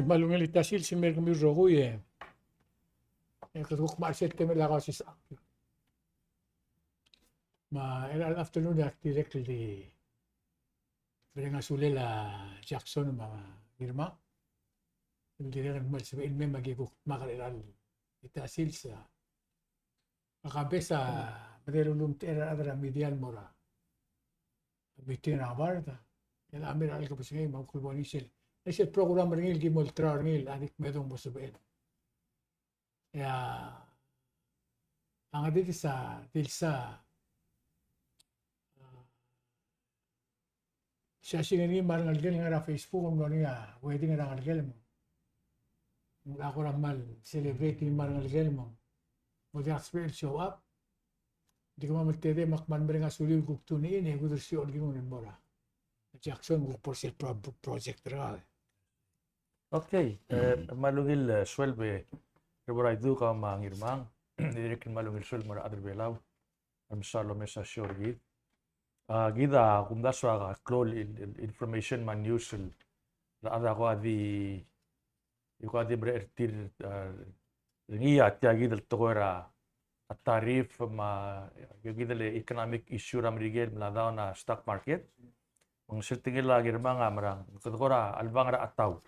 malungil itasil si mer kami roguye. Katuk maaset kami kausischakl. In the afternoon directly nga suli la Jackson mga girma. Hindi rin sabihin may magiguk makaliral itasil sa Kambes sa maderulum tera adra medial mora. Bitin na barda. Yan amir al kapos ngayon mga kulbonisil. Kasi program ringil gimoltra ringil anik medong mo sabihin. Kaya ang dito sa tilsa siya sinini marang algel nga Facebook kung ano nga wedding nga algel mo. Ako ramal celebrating marang algel mo. Mo the experience show up. Di ko mamatede makman nga suliw kukto ni ini gudur si olgi mo mora. Jackson mo por sel project ra. Okay, malungil swelbe Kaya do ka mangirmang, dirikin malungil swel mora adar belaw. Am salo mesa shorgi. Gida kung daswa ka klol information man usual. La ada ko adi berertir ringiya tiya gida tokora at tarif ma gida le economic issue ram rigel mladaw na stock market. Mang sirtingil la girmang amarang tokora albang ra ataw.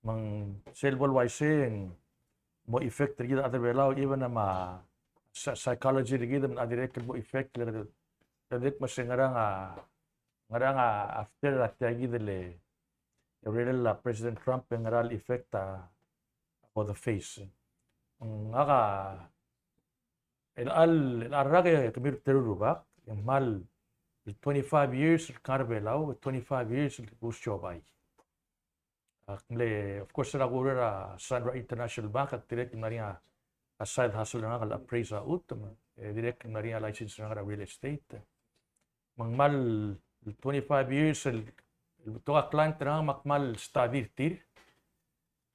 Mang selbol waising mo effect gida adar belaw even na ma psychology gida man adirek mo effect Kadik masih ngarang after tiagi dele real President Trump yang ngaral effect about the face. Ngaka el arraga kebir terurubak yang mal 25 years karbelaw 25 years bus chobay. Of course ra Sandra International Bank at direct maria side hustle nga kal appraisa utom direct maria license nga real estate. Mangmal 25 years ito ka client na makmal study tir.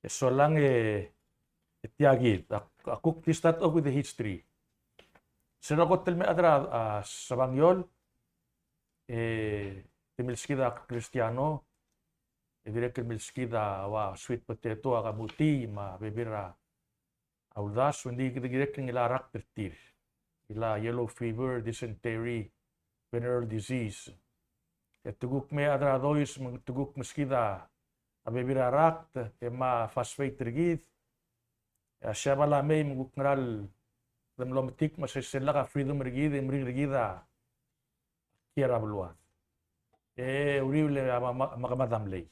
So lang itiagid. Ako start off with the history. Sino ko telme adra sa Bangyol timilskida Cristiano direct timilskida wa sweet potato akabuti ma bebira audas hindi direct nila rak tir. Ila yellow fever, dysentery, venereal disease. Tuguk me adra dois tuguk meskida abebira rakt ma phosphate rigid. Siya bala may muguk ngal demlomatik masesela ka freedom rigid emri rigida kira bulwa. Urible makamadam lay.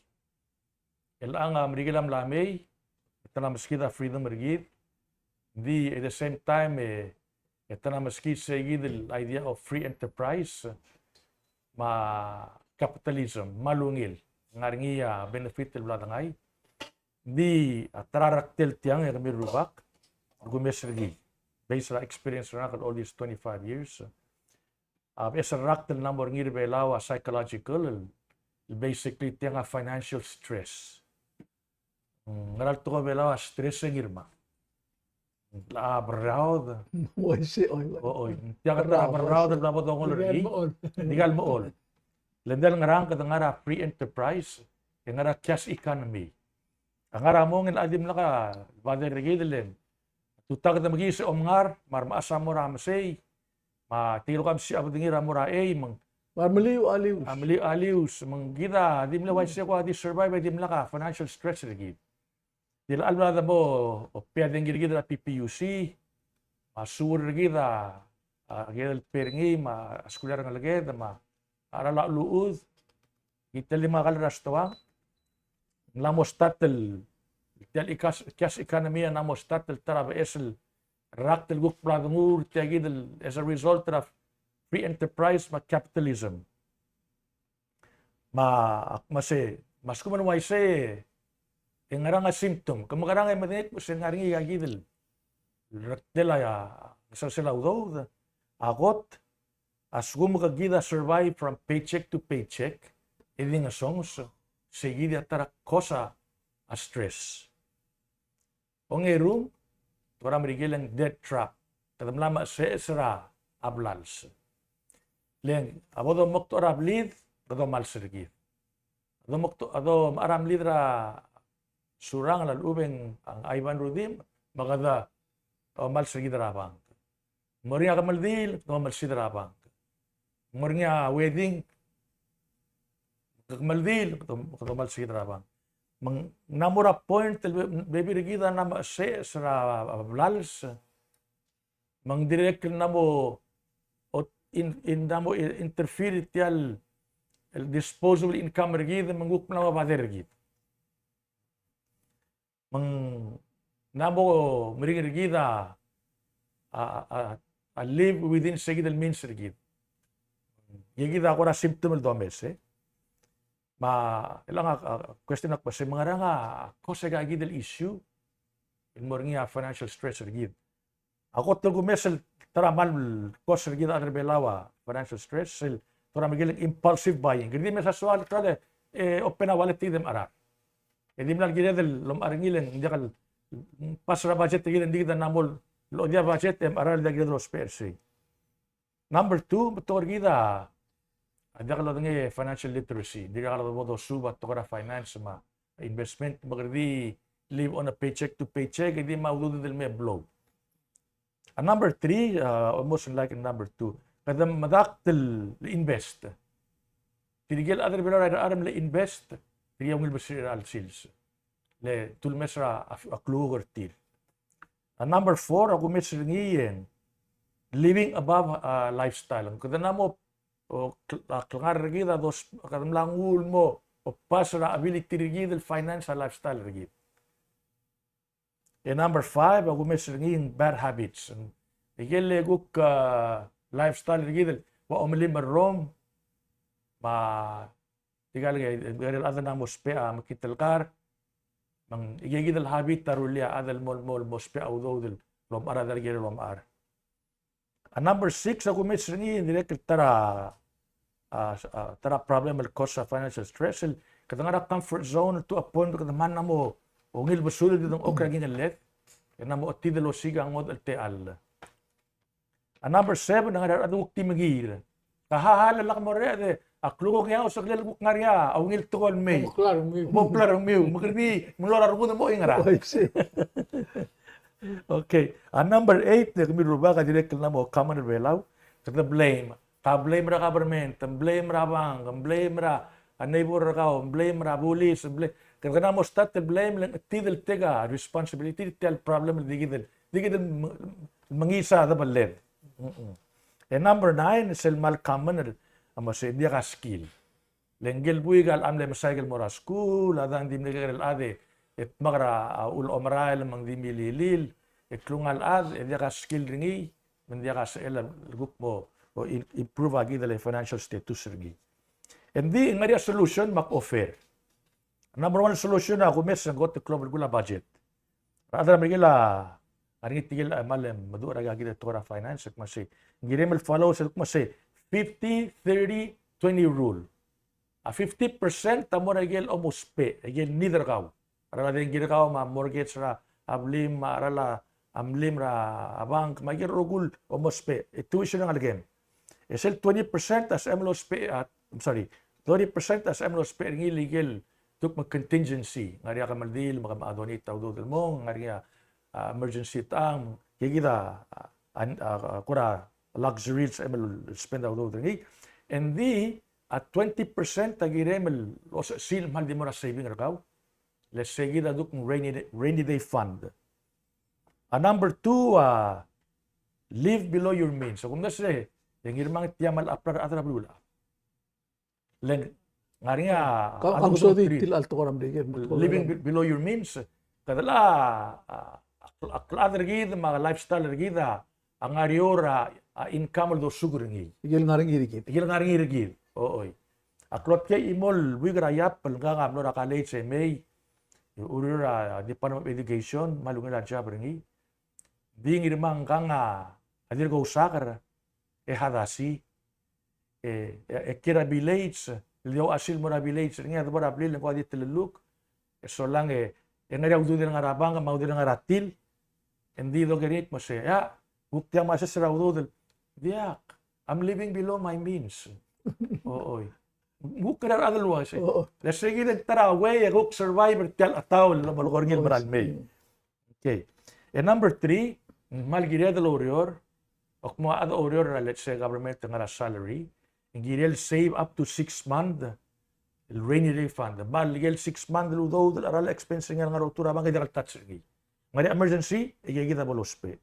Ang mrigilam lamay itana meskida freedom rigid. Di at the same time ito na maski seguid the idea of free enterprise, capitalism, malungil, ngaringiya benefit del bladangay, di tararaktel tiyang kami rubak, gumesrigi, based on experience na all these 25 years. As a raktel number ngir belaw psychological, basically tiyang financial stress. Ngaral to ka belaw stress ngirma. Berraud. Oo. Tiyak ka berraud na po tong lori. Digal mo all. Lendal ngarang kadangara free enterprise, ngara cash economy. Angara mo ngin adim na ka bader rigidelen. Tutag na magi si omngar mar maasa mo ramsey. Matiro kam si abdingira mo ra mang Marmaliw aliw. Amli aliws mang gida dim la wise ko adi survive dim la ka financial stress rigid. Dila alba mo pwedeng gida PPUC, masur gida gida peringi eskular nga laged arala luud kita lima kal rastawa lamos tatel tel ikas economy namos tatel tarab esel raktel guk pradngur tiagid as a result of free enterprise capitalism mas kuman waise ngarang symptom kamarang ay madet mo ngaring igagidel rakdela sa sila udo agot asgum kagida survive from paycheck to paycheck eding songs seguida tara cosa a stress ongerum tora merigelang debt trap kadamlama se sera ablals leng abodo mokto rablid do mal sergi ado aram lidra surang lalubeng ang Ivan Rudim, magada mal sigidrabang. Moringa kamaldil, mal sidrabang. Moringa wedding, kamaldil, mal sigidrabang. Mang namura point baby regida na se sa blals mang direct namo in namo interfere tial el disposable income regida manguk na mabader regid mang namo mering regida a live within segidal means regid yegida ko na symptom do mese ilang question ako sa mga nga kosa gagidal issue in moringa financial stress regid ako tulgo mesel taramal kosa regid adre belawa financial stress sel tora magiling impulsive buying gidi mesa sual trade open a wallet tidem ara edi mlan gidi del lom aringilen hindi kal pasra budget gidi hindi kita namol lo dia budget aral dia gidi los persi number 2 betor gida ada kalau dengan financial literacy, dia kalau mau subat tokara finance ma investment magerdi live on a paycheck to paycheck, hindi maudo del me blow. And number 3, almost like number 2, kada madaktel invest. Tinigil other bilo aram le invest, tigiya ngil basir al sales. Le tulmesra a kluger tir. And number 4, ako mesra ngiyen living above lifestyle. Kada namo o klangar regida dos kadamlang ul mo o pasra ability regida financial lifestyle regida. And number 5, ako mesringin bad habits. Igel guk lifestyle regida wa omelim rom ma tigal garel ada na mospe makitalkar mang igegidal habit tarulia adal mol mospe audodel lom ara dal gere lom ar. And number 6, ako mesringin direct tara problem will cause financial stress. Kada nga comfort zone to a point kada man na mo ungil basul ditong okra ginalet. Kana mo otidelo siga ang model teal. And number 7 nga aduk timagir. Kahahala lak mo re aklugo kaya usak lel buk ngarya ungil tukol may. Poplar ang meu. Magrdi mulora rugo mo ingara. Okay. And number 8 kami ruba ka direct na mo common belaw kada blame. Blame ra government, blame ra bank, blame ra neighbor ka, blame ra police, blame. Kada mo start blame lang tidel tega responsibility tel problem digidel mangisa da baled. And number 9 sel mal common amo se dia ka skill. Lenggel buigal amle masagal mo ra school, adang dim negal ade et magra ul omrael mang dimililil, et klungal ad dia ka skill ringi, mendia ka sel gup mo o improve agi dala financial status ringi. And di nga solution mak-offer. Number 1 solution na ako mes ang got club gula budget. Radar migila ari tigil malem madura agi da tora finance masi. Ngiremel follow sa masi 50-30-20 rule. A 50% tamo na gel almost pay. Gel neither kaw. Para din gil kaw ma mortgage ra ablim arala amlim ra abang magir rogul almost pay. Tuition ang algem. Esel 20% as MLOS pay 20% as MLOS pay ng illegal tuk mag contingency ngari ka maldil makamadonate tawdol mo ngari emergency tang gigida kura luxury sa ML spend tawdol ngi and di at 20% tagiremel os sil mal di mo ra saving rakaw let's say gida duk rainy day fund. Number 2 live below your means. So kung nasa yang irmang tiamal aprar atra blula. Len ngari nga ang so di til alto koram de living below your means. Kadala akladar gid mga lifestyle gid ang ariora income do suguringi. igel ngaring irigit. Igil ngaring irigid. Ooy. Aklot kay imol wigra yap nga nga no college sa May. Urura Department of Education malungan job ringi. Ding irmang kanga adir go sakar hadasi kira village liyo asil mo na village nga do bara blil ko di teleluk so lang ngari udu din nga rabang mau din nga ratil hindi do gerit mo se ya bukti masasra udu dia I'm living below my means. Ooy Mukha na otherwise. Oo. Let's say that tara way a hook survivor tial ataw la malukor ngil maral may. Okay. And number 3, mal gire del orior, ok mo ada orior na let's say government nga salary, ngirel save up to 6 month el rainy day fund. Mal gel 6 month ludo del aral expense nga rotura bang kay touch gi. Ngari emergency igigita bolospe.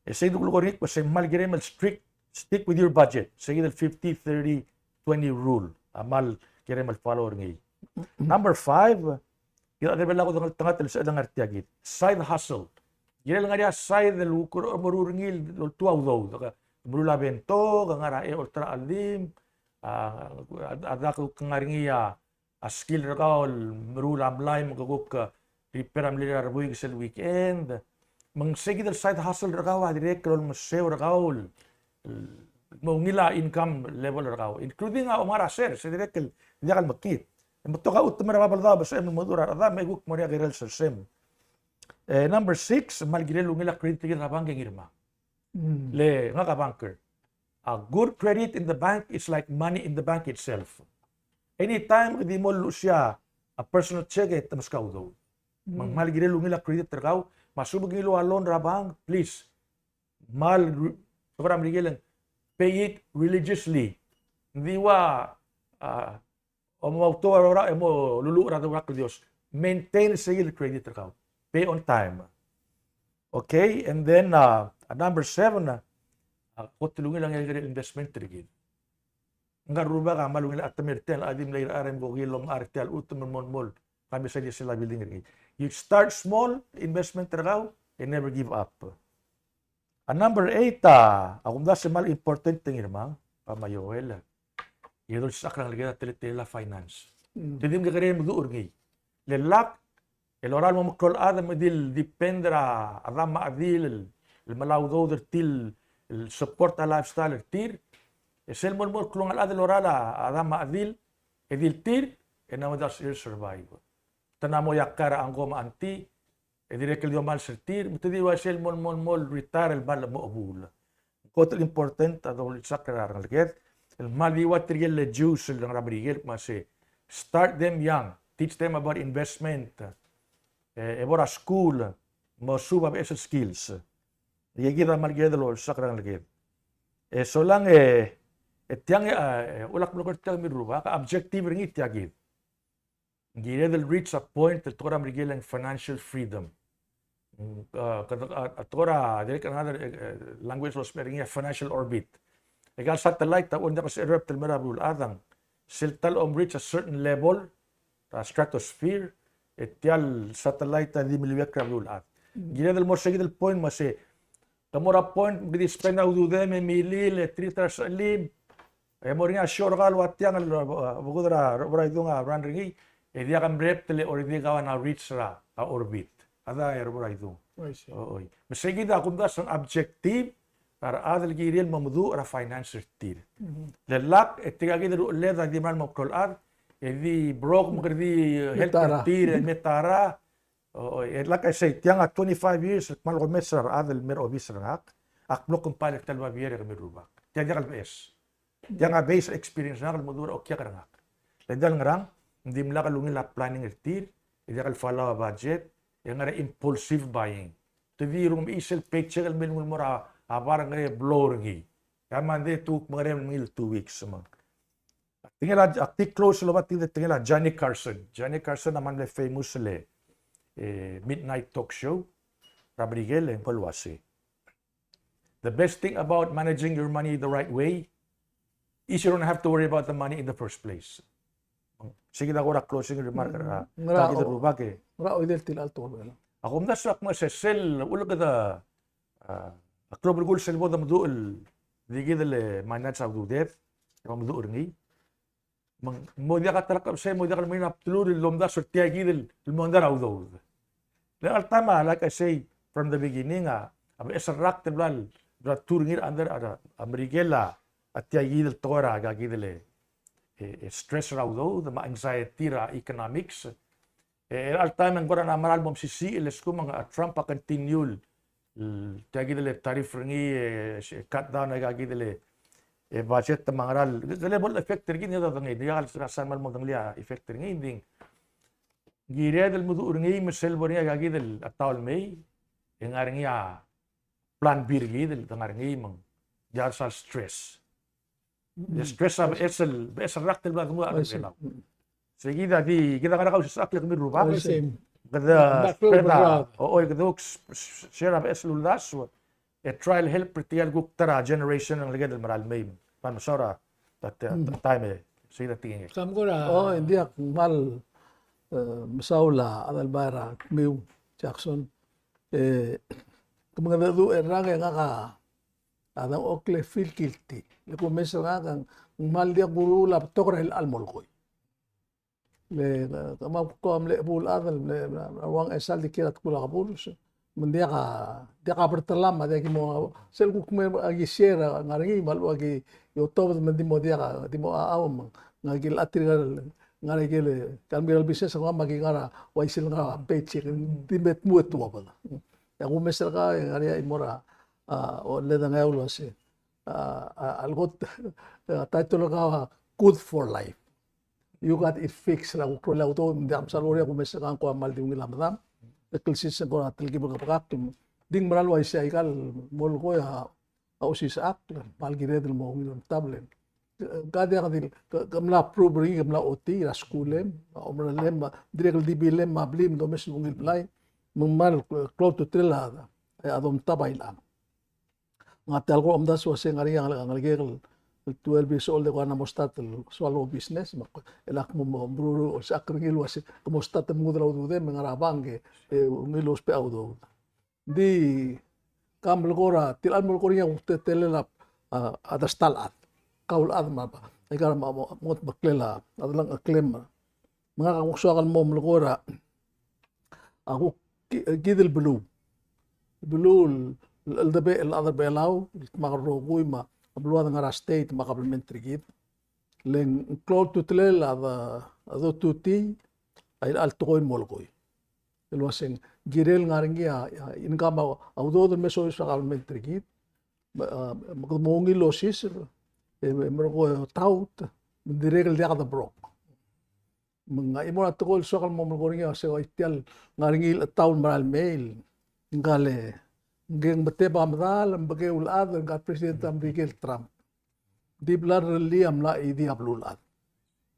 E say dugul korik was mal gire mal stick with your budget. Say del 50 30 20 rule. Amal gire mal follow ngi. Number 5, kita ada bela ko tengah sa adang artiagit. Side hustle. Gire lang nga side del ukur marurngil tuaw do. Murula bento, ngara e ultra alim, ada ko kangaringiya a skill rakaol murula amlay magaguk repair am lira rabuig sa weekend. Mang sige del side hustle rakaw direct rol maseo rakaol. Mo ngila income level rakaw including nga umara sir sa direct hindi kal makit. Mato ka ut marabal sa mo dura ada may guk mo ria girel sa sem. Number 6, malgirel ngila credit kita bang ngirma. Le nga ka banker. A good credit in the bank is like money in the bank itself. Anytime di mo siya a personal check it mas kaudo. Mang malgirel ngila credit terkaw masubog ngilo alon rabang please. Mal sobra migel pay it religiously. Hindi wa o mo auto ora mo lulu ra wa Dios. Maintain sa credit terkaw. Pay on time. Okay, and then number 7, kung tulungin lang yung investment trigid. Nga ruba ka, malungin at tamirtel, adim na yung gogilong artel, utumon mol, kami sa niya sila building rin. You start small, investment tragaw, and never give up. Number 8, akong da si mal important tingin mang, pamayoel. Yun sa akrang lagi na tila finance. Tidim ka rin mag-uur ngay. Lelak, el oral mo makrol adam adil dependra arama adil el malaw do til el support a lifestyle tir esel mo klong al adil oral arama adil edil tir en amadas il survive tanamo yakara ang goma anti edire kel yo mal tir mutedi wa sel mol retire el bal mo abul kotel important adol sakrar alget el mali wa trigel le juice el rabrigel mase start them young, teach them about investment. Evora school mo suba sa skills. Yagida malgedalo sakrang lagid. So lang tiang ulak mo ko tiang miruba ka objective ring itiagid. Gidel reach a point that tora migilang financial freedom. Tora direct another language was mering financial orbit. Egal satellite ta unda kasi erupt merabul adang siltal reach a certain level stratosphere etial satellite di miliwek krabul at. Gina del morse del point mase. Kamora point gidi spend au dude me mili le tritras lib. Moringa sure gal watiang bugudra raidunga ranringi e dia kam rep tele or di gawa na reach ra a orbit. Ada raidu. Oi. Mesegi da kunda sang objective para adel giril mamdu ra financer tir. Le lak etiga gidu le da di man mo ad di broke mo di health tir metara. Like I say, tiang 25 years mal ko mesar adel mer obis rak aklo kung palit talwa biere kami rubak. Tiang kal bes. Tiang base experience na kal modur okya karangak. Ledal ngrang hindi mla kalungin la planning tir, hindi kal follow budget, yang ngara impulsive buying. Tadi rum isel paycheck al mil mura parang ngare blow ringi. Kama de tuk mangare mil 2 weeks mang. Tingala akti close lo bat tingala Johnny Carson. Johnny Carson naman le famous le midnight talk show. Rabrigel en Palwasi. The best thing about managing your money the right way is you don't have to worry about the money in the first place. Sige na ko ra closing remark ra. Kagi de rubake. Ra oidel til alto ba. Ako mdasak mo sa sel ulo kada aklo bulgul sel boda mduul digid le manat sa dudet. Yung mduul ngi. Mo dia ka tarak sa mo dia ka may naptulur lomda sortia gidel lumanda raudod. Le altama like I say from the beginning ab esrak teblal dra turngir under Amerikela at gidel tora ga gidel stress raudod ma anxiety ra economics. Altama ngora na maral bom sisi elesku mga Trump pa continue tagidel tarif ringi cut down ga gidel budget ta mangaral level effect gini da ngi dia rasan mal mo danglia effect ngi ding gire del mudu ngi misel bonia gagi del atawal mei ngi ya plan bir gi del ngi mang jar sal stress stress ab esel raktel ba mo ada bela seguida di kita kada kausischakl kami ruba Same. kada Back row, spreda brother. o kada share ab esel ulas trial help pritial guk tara generation ang ligad maral may pan masora time seguida tingin Kam ko na, Oh, hindi ak mal masaula adal bara Miu Jackson. Kumanga du eranga nga ka adang okle feel guilty. Lepo mesa nga kang mal dia guru la tokra el almol koy. Le kama ko am le bul adal le wang esal di kirat kula kabulus. Mendia ka bertelam ada ki mo sel ku kumer agi share ngarangi mal agi yo to mendi mo dia ka di mo aawam ngagil atri ngara gele kan biral business nga magi ngara waisil nga paycheck di met muet to ba ya ku mesel ka ngari imora o le da ngaulo se algot title ka good for life you got it fixed la ko la to ndam salori ku mesel ka ko mal di ngilam dam eklisis ko atil gi bagak ding maral wa siya ikal mol ko ya ausis ak mal gi redel mo ngilon tablet kada kadil kamla probri kamla oti la skulem omra lem direk di bilem ma blim do mes ngil play mal close to trela adom tabayla ngatal ko amdas wa se ngari ang ngel 12 years old ko na mostat swallow business elak mo bruro sa akringil was mostat mo draw do dem ngarabange ngilos pe audo di kaml gora tilan mo ko niya telela adas talat kaul adma ba igar mot baklela adalang aklem mga kamuksakal mo mlgora ako gidel blue aldabe aladar belaw magarrogoy ma abluad ngara state makamplementary gid leng close to tlel ado tuti ay altoy molgoy elwaseng girel ngaringi income audo meso sa elementary gid magmongi losis mergo taut direl dia kada brok mga imo na tukol sokal mo ngoringi se itial ngaringi taun maral mail ngale ngeng bete bamdal mbage ulad ng president Miguel Trump di blar liam la idi ablulad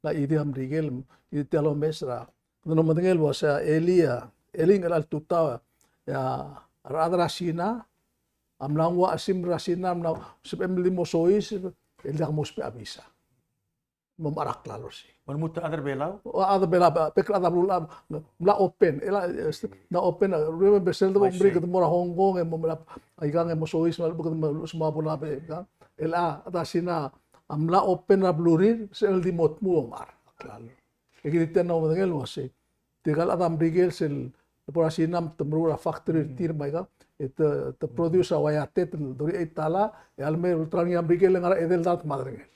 la idi am rigel italo mesra no madengel wasa eling al tuta ya radra sina amlangwa asim rasina amna sepem limo sois eldak mospe abisa mamarak lalo si manmuta other belaw ada bela pekla da blula la open na open remember sel do bring the mora Hong Kong e mo ay gang mo sois mal bukan semua bola be kan ela ada sina amla open na blurir sel di mot mo mar klaro e kita no ngel wase tigal adam rigel sel por asinam temrura factory tir mai ka te produce awayate dori itala e alme ultrani rigel ngara edel dat madrengel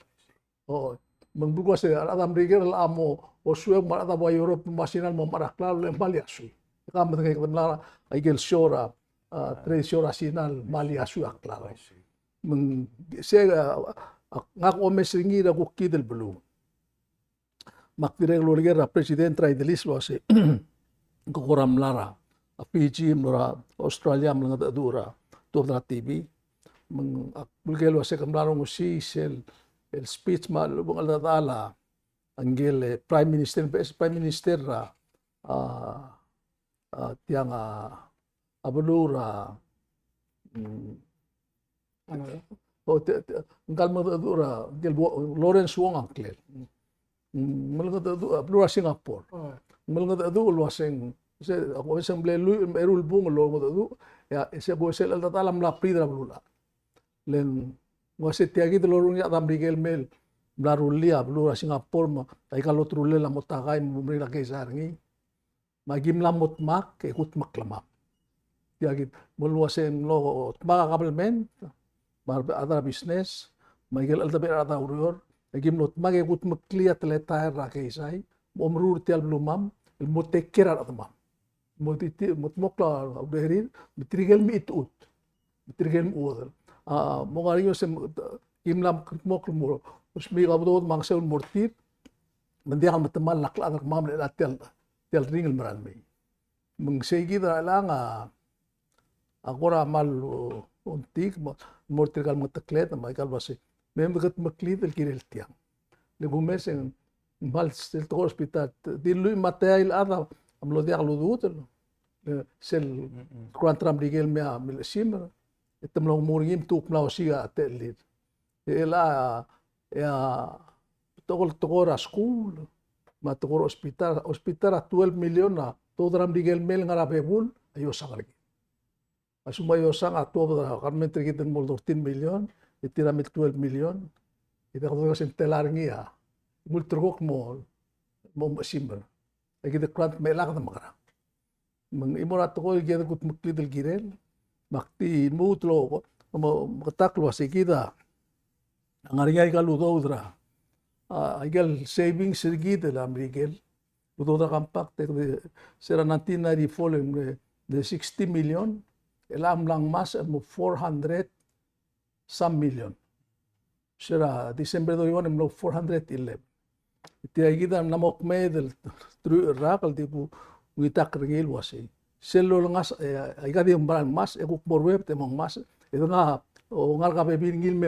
oh mengbuka se adam rigel amo o suek mar ada ba Europe masinal mo maraklalo le maliasu kam dengan kemlara igel shora tre shora sinal maliasu aklaro meng se ngak o mesringi da kukki del blu makdireng lorgera president trai delis lo se koram lara PG mora Australia mlanga dura to da TV meng bulgelo se kamlaro si sel el speech ma lubong alatala anggel prime minister tiang abulura ngal madura gel Lawrence Wong angkel malanga abulura Singapore malanga adu waseng se ako isang blelu erul bung lo mo ya se go sel alatala mla pridra bulula len wase tiagi de lorong ya Miguel Mel blarulia blura Singapore ma ay kalotrule la motakay mo la kaisarngi magim la motmak ke kut maklamak tiagi mulwasen lo tma kabelmen bar ada business Miguel aldabe ada urior magim lot mage kut makliat leta ra kaisai omrur tial blumam el motekera atma motmokla uderin bitrigel mi itut bitrigel mu mongariyo se kimlam kmok mo usmi kabdo mang seun mortir mandia kan matemal lakla ak mam le tel ringel maran me meng segi da langa agora mal untik mortir kal mataklet ma kal base mem gat maklit el kirel tiang le bumesen mal stel to hospital di lui matail ada amlo dia ludut sel kwantram rigel me mil simra etam long muringim tuk mlau siga telit ela ya tokor school ma tokor hospital a 12 million na todram digel mel ngara bebul ayo sangargi asuma yo sanga todra karmente kiten mol 13 million itira mit 12 million ita ko sen telar ngia mul trok mol mo simber agi de krant melak na makara mang imorat ko geda kut muklidel girel makti mutlo mo kataklo sikida angariya ikaludo udra igal savings sirgid la Miguel udo da kampak te sera 1994 de 60 million elam lang mas mo 400 some million sera December 21 mo 411 iti agida namok medel tru rakal tipo witak ringil wasi selo ngas igadi mbran mas ekuk borweb te mong mas ito nga o ngal ka bebingil me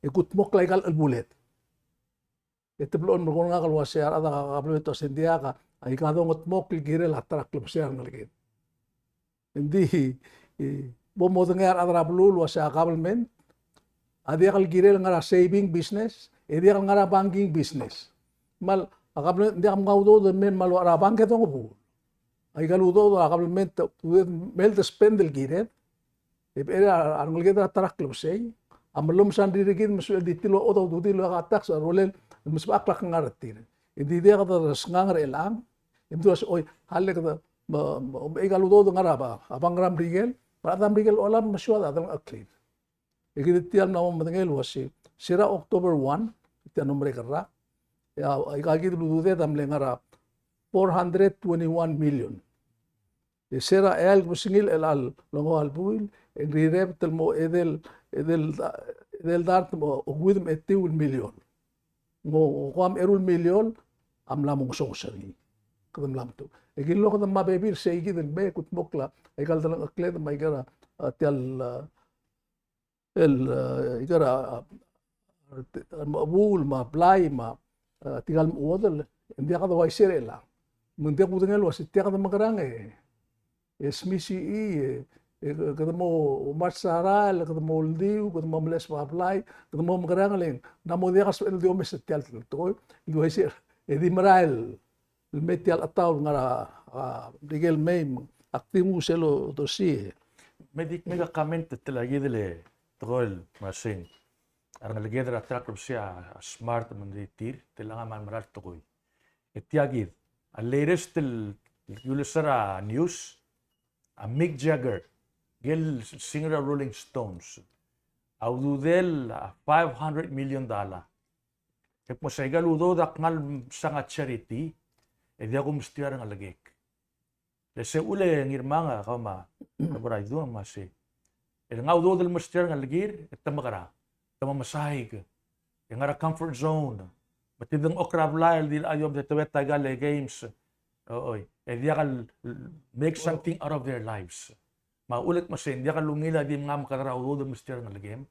ekut mok laikal albulet ete blon mo nga kalwa siya ada kablo ito sendia ka ay kadong mok ligire la trak club siya ngalgit hindi bomo dengar adra blul wa siya government adia kal girel ngara saving business edia kal ngara banking business mal akablo ndi am ngawdo de men mal ara bank to ngo ay galudo akablement mel de spendel giret era arngolgeda trak club siya amalum sandirigid masul ditilo odo dutilo ka tax rolen mas aklak ngaratir hindi dia kata ngangar elang imtu as oy halle kata igaludo ngaraba abang ram rigel param rigel olam maswad adang aklid igit tiam na matengel wasi sira October 1 tian nombre karra ya igagid ludude tamle ngara 421 million sira el musingil elal longo albuil engrirep telmo edel dart mo ogwidm 81 million mo kwam erul million am lamong sosari kadam lam to egin lo kadam mabebir seigi del be kut mokla egal dalang aklet may gara tial igara mabul ma play ma tigal mo odel hindi ka daw isirela munti ko dengel was tiya ka magarang esmisi kada mo marsaral kada mo uldiw kada mo mles paplay kada mo magarangaling namo dia kas el diomes tial to do isir edi maral metial ataw ngara digel mem aktimu selo to si medik mega comment telagi dele tol masin arang legedra trak rusia smart manditir telanga man maral tokoy etiagid a latest yulisara news a Mick Jagger gel singer of Rolling Stones aududel $500 million kep mo sa igaludo dakngal sanga charity e dia ko mestiar nga lagek lese ule ngirmanga kama kabray do masi el ngaudo del mestiar nga lagir etamagara tamamasaig ngara comfort zone batidang okrav lail dil ayom de tawet tagale games oy e dia kal make something out of their lives maulit mo sin dia ka lungila di nga makara udo del mestiar nga lagem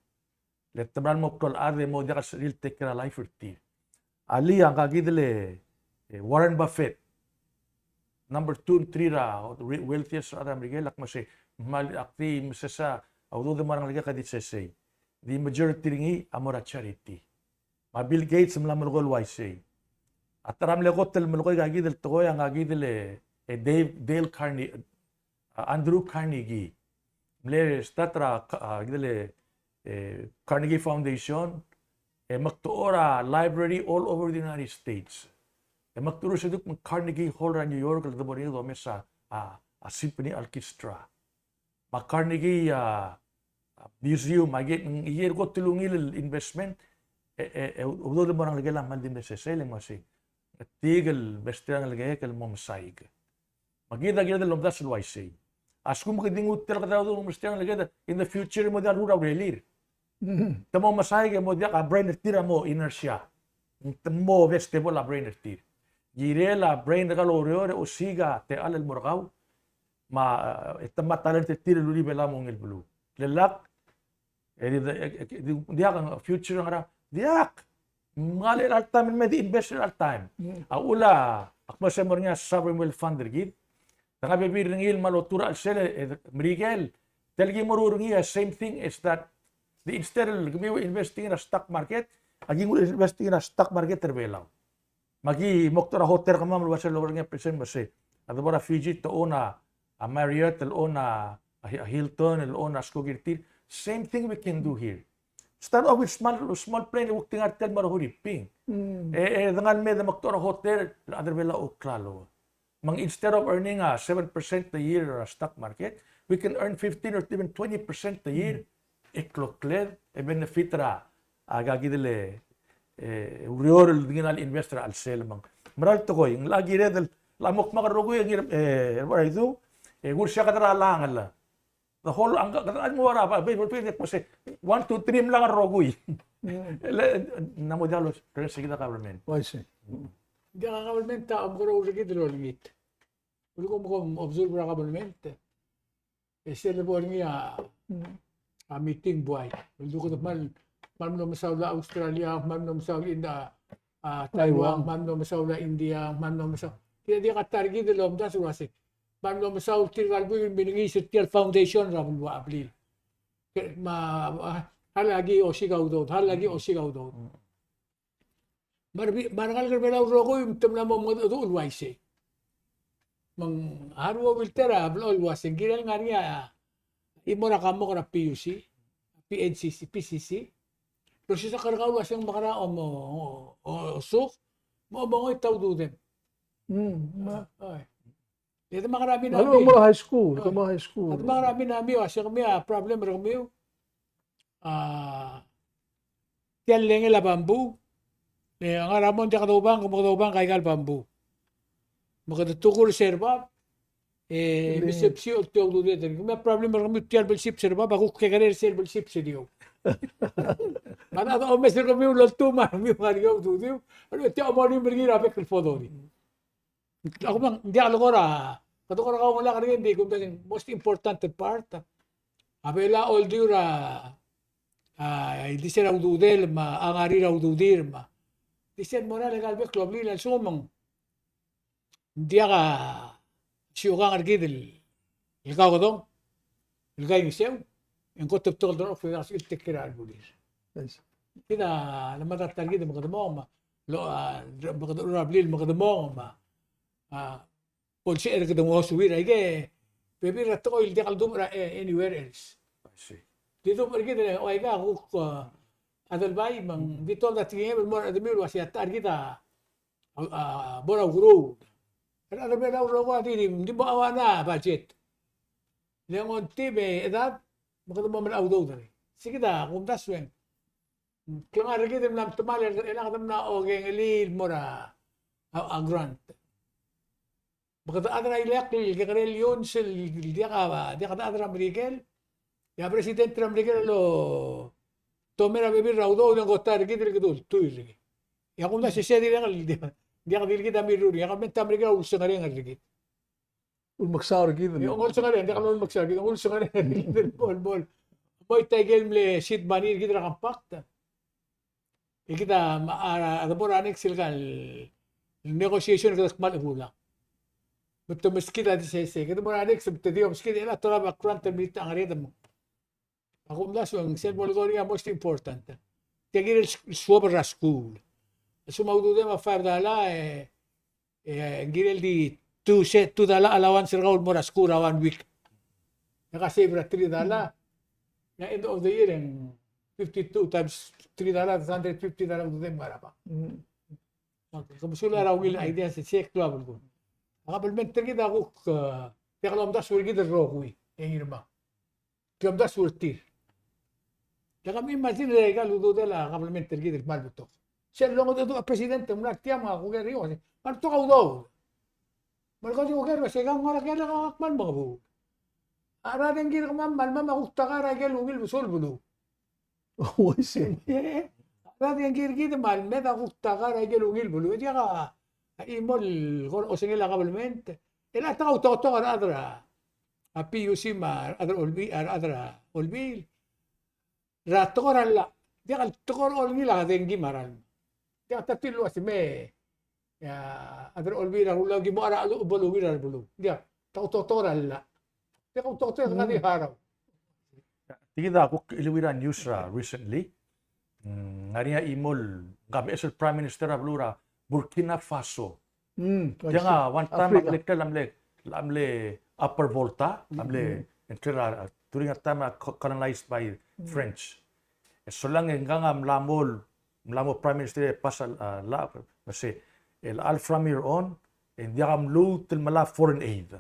let tabran mo kol ade mo dia ka real take care life ti ali ang kagidle Warren Buffett number 2 and 3 ra wealthiest ra Miguel lak mo si mal akti misasa udo de marang laga kadit say the majority ringi amora charity ma Bill Gates mlamol gol wise ataram legot tel mulkoy kagidle toy ang kagidle Dale Carnegie Andrew Carnegie mle statra kagidle Carnegie Foundation magtuora library all over the United States magturo siya duk Carnegie Hall ra New York la dabori do mesa a symphony orchestra ma Carnegie museum magit ng iyer ko tulungil investment udo de barang lagala mal din sa selling masi tigel bestang lagay kel mo masaig magida gida lom das why say askum magding utel ka daw mo bestang lagay in the future mo daru ra relir Tamo masahe ke mo dia ka brain tira mo inertia. Mo vegetable la brain tir. Gire la brain ka lo ore o siga te alel morgau. Ma etama talent tira luli bela mo ngil bulu. Lelak dia kan future ngara dia ngalil al time med invest al time. Aula akma semornya sovereign wealth fund gid. Tanga bebir ngil malotura al sele Miguel. Telgi morurungi same thing is that the instead of investing in a stock market, aging investing in a stock market terbelaw. Magi moktora hotel kamam luwasel lornya persen base. Ada bara Fiji to ona a Marriott, to ona a Hilton, to ona Skogirtir. Same thing we can do here. Start off with small plane ukting artel marahuriping. Dengan me the moktora hotel other bela uklalo. Mang instead of earning a 7% a year or a stock market, we can earn 15 or even 20% a year. Eklokled e benefitra agagidele urior dinal investor al selmang maral to ko yung lagi red lamok makarogo yung what I do gur siya kadra lang ala the whole ang mo wala pa be po se 1 2 3 lang rogoy namo dalo sige government Wise. Hindi ka government ta amgoro ulit dilo limit. Uli ko mo observe ra government. Sila po niya meeting buhay. Hindi ko naman no masawla Australia, no masawla India, Taiwan, no masawla India, no masawla. Kaya di ka target dilo mda suwasi. No masawla tiral bu biningi Tial Foundation ramon wa ablil. Halagi o sigaw do. Marangal ka belaw rogo yung tamla mo mga do ulwaise. Mang harwa wiltera blo ulwase giral nga niya. Imora kamo kana PUC, PNCC, PCC. Pero siya karagaw wasang makaraon mo suk mo itaw do dem. Ay. Ito makarami na. Ano mo high school? Kamo high school. At makarami na mi wasang mi problem ra mi. Tiyan lenge la bambu. Ang aramon di katubang kay gal bambu. Makatutukul serba. Bisip si o tiyaw do dito. Kung may problem kami tiyan bisip serba, bago kagalir sir bisip si diyo. Mana o mesir kami ulol tuma, mi marigaw do diyo. Ano tiyaw mo ni mergira pe kilfodo ni. Ako bang hindi ako ra. Katukura ka wala ka rin hindi kung most important part. Abela all diura hindi sila ududel ma angari ra ududir ma. Disen mo na legal be club lila sumong. Hindi ka siyukang argidil. Ilkaw ko dong. Ilkay ng siyaw. Yung kutub-tukal doon, kaya kasi itikira albulis. Kita, namatat argidil, makadamong, makadamong, makadamong, polsi erga dong osuwir, ay baby rato ko, hindi kaldum anywhere else. Dito argidil, o ay ka, adalbay, mang dito ang datingin, more adamil, wasiyat argita, boraw guru. Ano ba daw raw hindi mo awa na budget. Yung team edad, makadama man daw dari. Sige da, kung daswen. Kung nga rin nam tumali, ilang kadam na o geng ilil mo na a grant. Makada adra ilak, kakarel yun sil, di ka adra Miguel. Ya presidente ng Miguel lo, tomera bebir raw daw ng kota rin kadul, tuyo rin. Ya kung nasa siya din ang dia ka dilgit amiruri, ya kami tamri ka ulsa nga rin ang rigit. Ulmaksawar gid. Yung ulsa nga rin, di ka naman magsabi, yung ulsa nga rin, bol. Boy taigel mle shit banir kita kampakta. Kita ada boranik silkan negotiation ka mal ulang. Betul meski tadi saya kita boranik sebetulnya meski dia tola bakran termita ang reda mo. Ako mlas yung sel bolgoria most important. Tigil swab ra school. Sumaudo dem a fardala girel di two dala allowance raul mora school 1 week. Nakasave ra 3 dala. Na end of the year and 52 times 3 dala, 150 dala do dem marapa. Kamusula raw will idea sa check club ko. Akabalmente kita ako teklam da surgi der rohui engirma. Teklam da surti. Kami imagine regal do dela akabalmente kita malbuto. Siya lang ito ang presidente, mula tiya mga kugeri ko. Ano ito ka daw? Malakaw si kugeri ko, siya nga kaya nakakakman mga buo. Aradeng gina ka mamal, mamakukta ka, ragel, ugil, busol, bulo. Oh, I see. Rati yang kiri-kiri mal, meta kuktakar ay gelungil bulu. Edi ka imol kon osengela kabelmente. Ela ta auto adra. Api usima adra olbil. Rator alla. Dia kal tokor olbil la dengi maran. Dia tatilu asime. Ya adra olbil ulo gi mo ara alu bulu wirar bulu. Dia ta auto alla. Dia auto ngadi haraw. Tigida ako iliwira news recently. Ngariya imol Kambes Prime Minister Ablura Burkina Faso. Dia nga one time Africa. lamle Upper Volta, lamle during a time colonized by French. So lang nga mlamol Prime Minister pasal la kasi el al from your own and dia kamlu til mala foreign aid.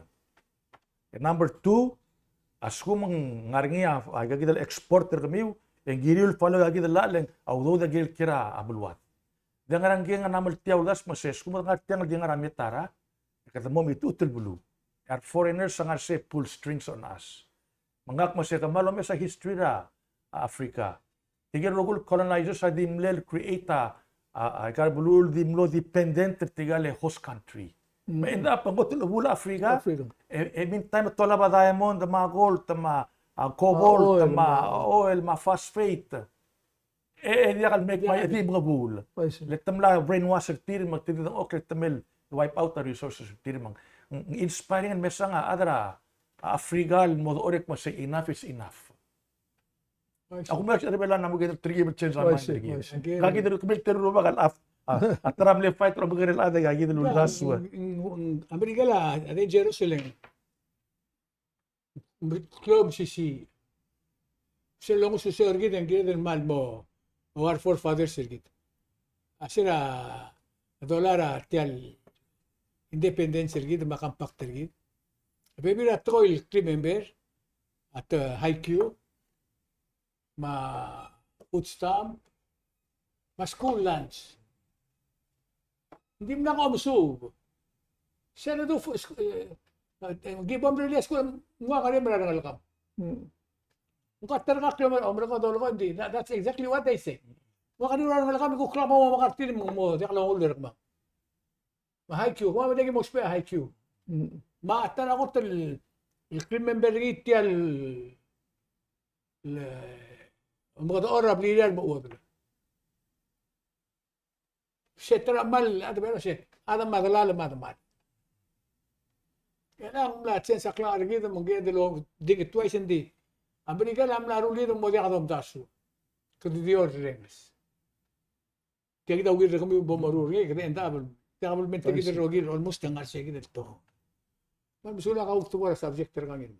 And number 2, asku ngaringiya agagidal exporter kami yang giril follow agidal laleng audo da gil kira abulwat. Dia ngarang nga namal tiawdas mases kuma ngartiang dia ngaramitara kata mo itu utul bulu. Our foreigners sangat say pull strings on us. Mangak masih kamalom sa history ra Africa. Tigil rogul colonizers sa dimlel create agar bulul dimlo dependent tigale host country. Mainda pangotul bula Africa. Meantime tola ba diamond, ma gold, ma cobalt, ma oil, ma phosphate. Dia kal make my di mga bul. Let them la brainwash tiri magtidang okay tamil wipe out the resources tiri mang inspiring and mesa nga adra Africa mo orek mo say enough is enough. Ako ba sa rebela na mo gito trigger change ang mind. Kagi dito kumil terro ba kal atram le fight ro bagel ada kagi dito laswa. Amerika la ada Jerusalem. Club sisi. Selong susurgit ang gito mal mo. Our forefathers sergit. Asira dolara tial independence sergit makampak sergit. Baby ra toil remember at high Q ma food stamp ma school lunch. Hindi mo na ako musug. Siya na do gibam rin school mga kanya marangal ka. Mukatar ka kaya omra ko dolo ko hindi. That's exactly what they say. Mga kanina na kami kuklama mo makartin mo. Di ka lang ulir ma. Ma high Q. Kung madagi mo spare high Q. Maatar ako tal remember iti al mga ora blilar mo uwag. Siya teramal ada pero siya ada madalala madamat. Kaya ang lahat siya sa klaro gito mong dilo dig twice hindi. Amerika lam laro dito mo dia kadom dasu. Kadi dior rengas. Kaya kita uwir kami bomaruri kaya endabel. Kaya kami mente kita rogir almost ang arse kita to. Masula ka ukto para subject terangin.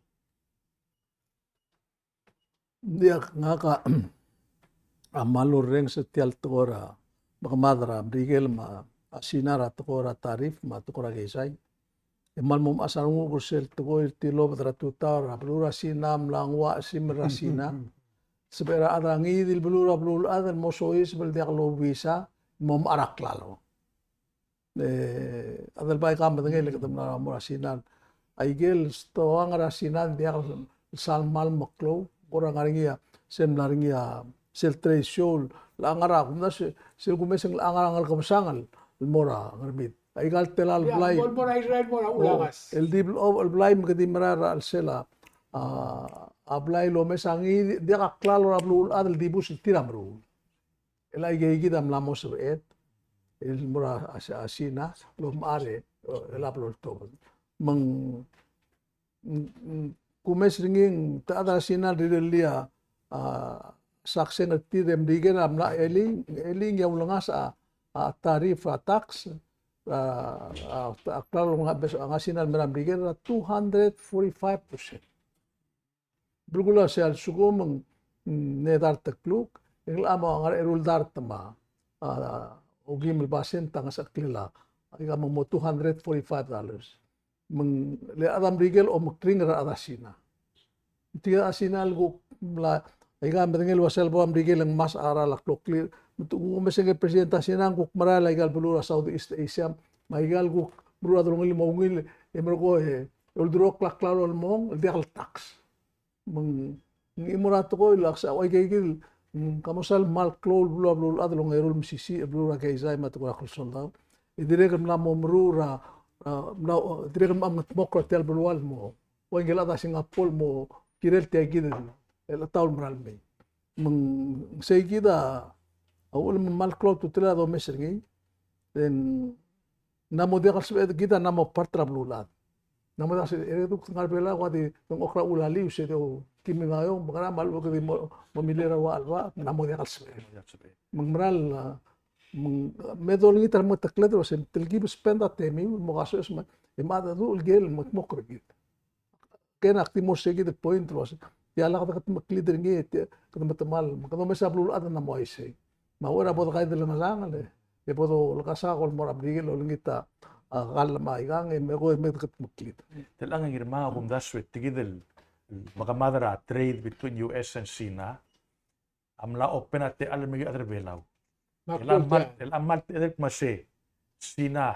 Dia ngaka amalur reng setial tora bakamadra brigel ma asinara tora tarif ma tora gesai. Emal mum asarungu kusel tuko tilo batra tutar blura sinam langwa simrasina. Sebera ada ngidil blura blul ada mosois bel dia lo visa mum arak lalo. Adal bai kam ngel ketamna morasinan. Aigel sto ang rasinan dia salmal maklo orang aringia sem laringia sel tresol langara kumna sel kumeseng langar kamsangal mora ngarmit aigal telal blay Mora Israel mora ulakas. el dibl el blay mkadi marara al sela ablay lo mesangi dia ka klalo rablu adal dibus tiramru el aigay gidam lamos et el mora asina lo mare el aplo to mang kumes ringing taada sinal ridelia saksen at tirem digen amna eling yaw langas tarif tax klaro nga sinal meram digen 245%. Brugula siya sugumang nedar takluk yung amo ang erul dar tama ugim basen tanga sa klila ay mo $245. Le adam rigel o magtring ra adasina. Tiga asina algo la ay ga medengel wasel bo am rigel ang mas ara la klokli. Mutu meseng presidenta sinang kuk marala igal bulura Southeast Asia. Maigal kuk brua drongil maungil emro ko uldro klak klaro mong dial tax. Mang imurato ko ilaksa ay gigil Kamusal mal klol blul adlo ngairul misisi blura kaisai matukura kulsondau. Idiregam na momrura idiregam am mokrotel blwal mo. Wangel ada Singapore mo kirel tegid el taul mralme. Meng segida awul mal klol tutela do meserngi. Then namo dia kalsbe kita namo partra blulad. Namo dia itu ngarbela wadi ng okra ulali use do kimi ngayo magara mal ko di mamilera wa alwa namo dia kalsbe. Mengmeral medol ngitar mo taklet was telgib spenda temi mo kaso esma emada do gel mokmokro git. Kena aktimos segid point was ya la kat maklider ngi kat matamal kado mesa blulad na mo ise. Mawara bod kay de langalang le. E podo lakasakol mo abdigil o ngita akal maigang e me kat maklit. Talang irma kung daswit tigidil magamadara trade between US and China amla open at alam mi other belaw. El amal edek mase China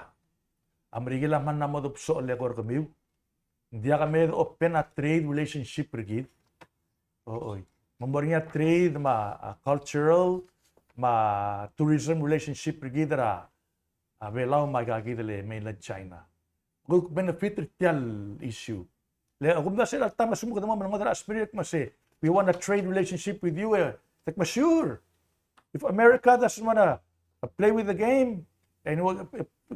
amrigila man namodup so lekor kamiu. Dia kami open at trade relationship rigid. Oy. Mamornya trade ma cultural ma tourism relationship rigidra belaw magagidele mainland China. Guk benefit tial issue. Le agum da sila tama sumu kadama man madara spirit mase. We want a trade relationship with you. Like sure. If America doesn't want to play with the game and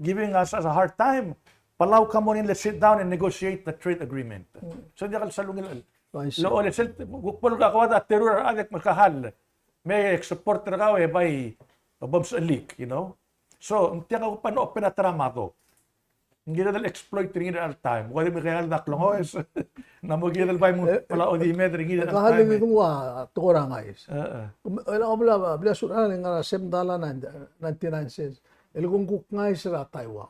giving us a hard time, Palau, come on in, let's sit down and negotiate the trade agreement. So di akal salungil. Lo let's say gukpol ka kawada terror adik makahal. May supporter ka by bombs a leak, you know. So, tiyak ako pano pinatrama to. Hindi na dal exploit rin all time. Wala may kaya naklongos. Namugil ba mo pala o di medre rin all time. Kahali dito wa tukora ngais. Ela ko bla sura nga $7 99 cents. Ela kung kuk ngais ra Taiwan.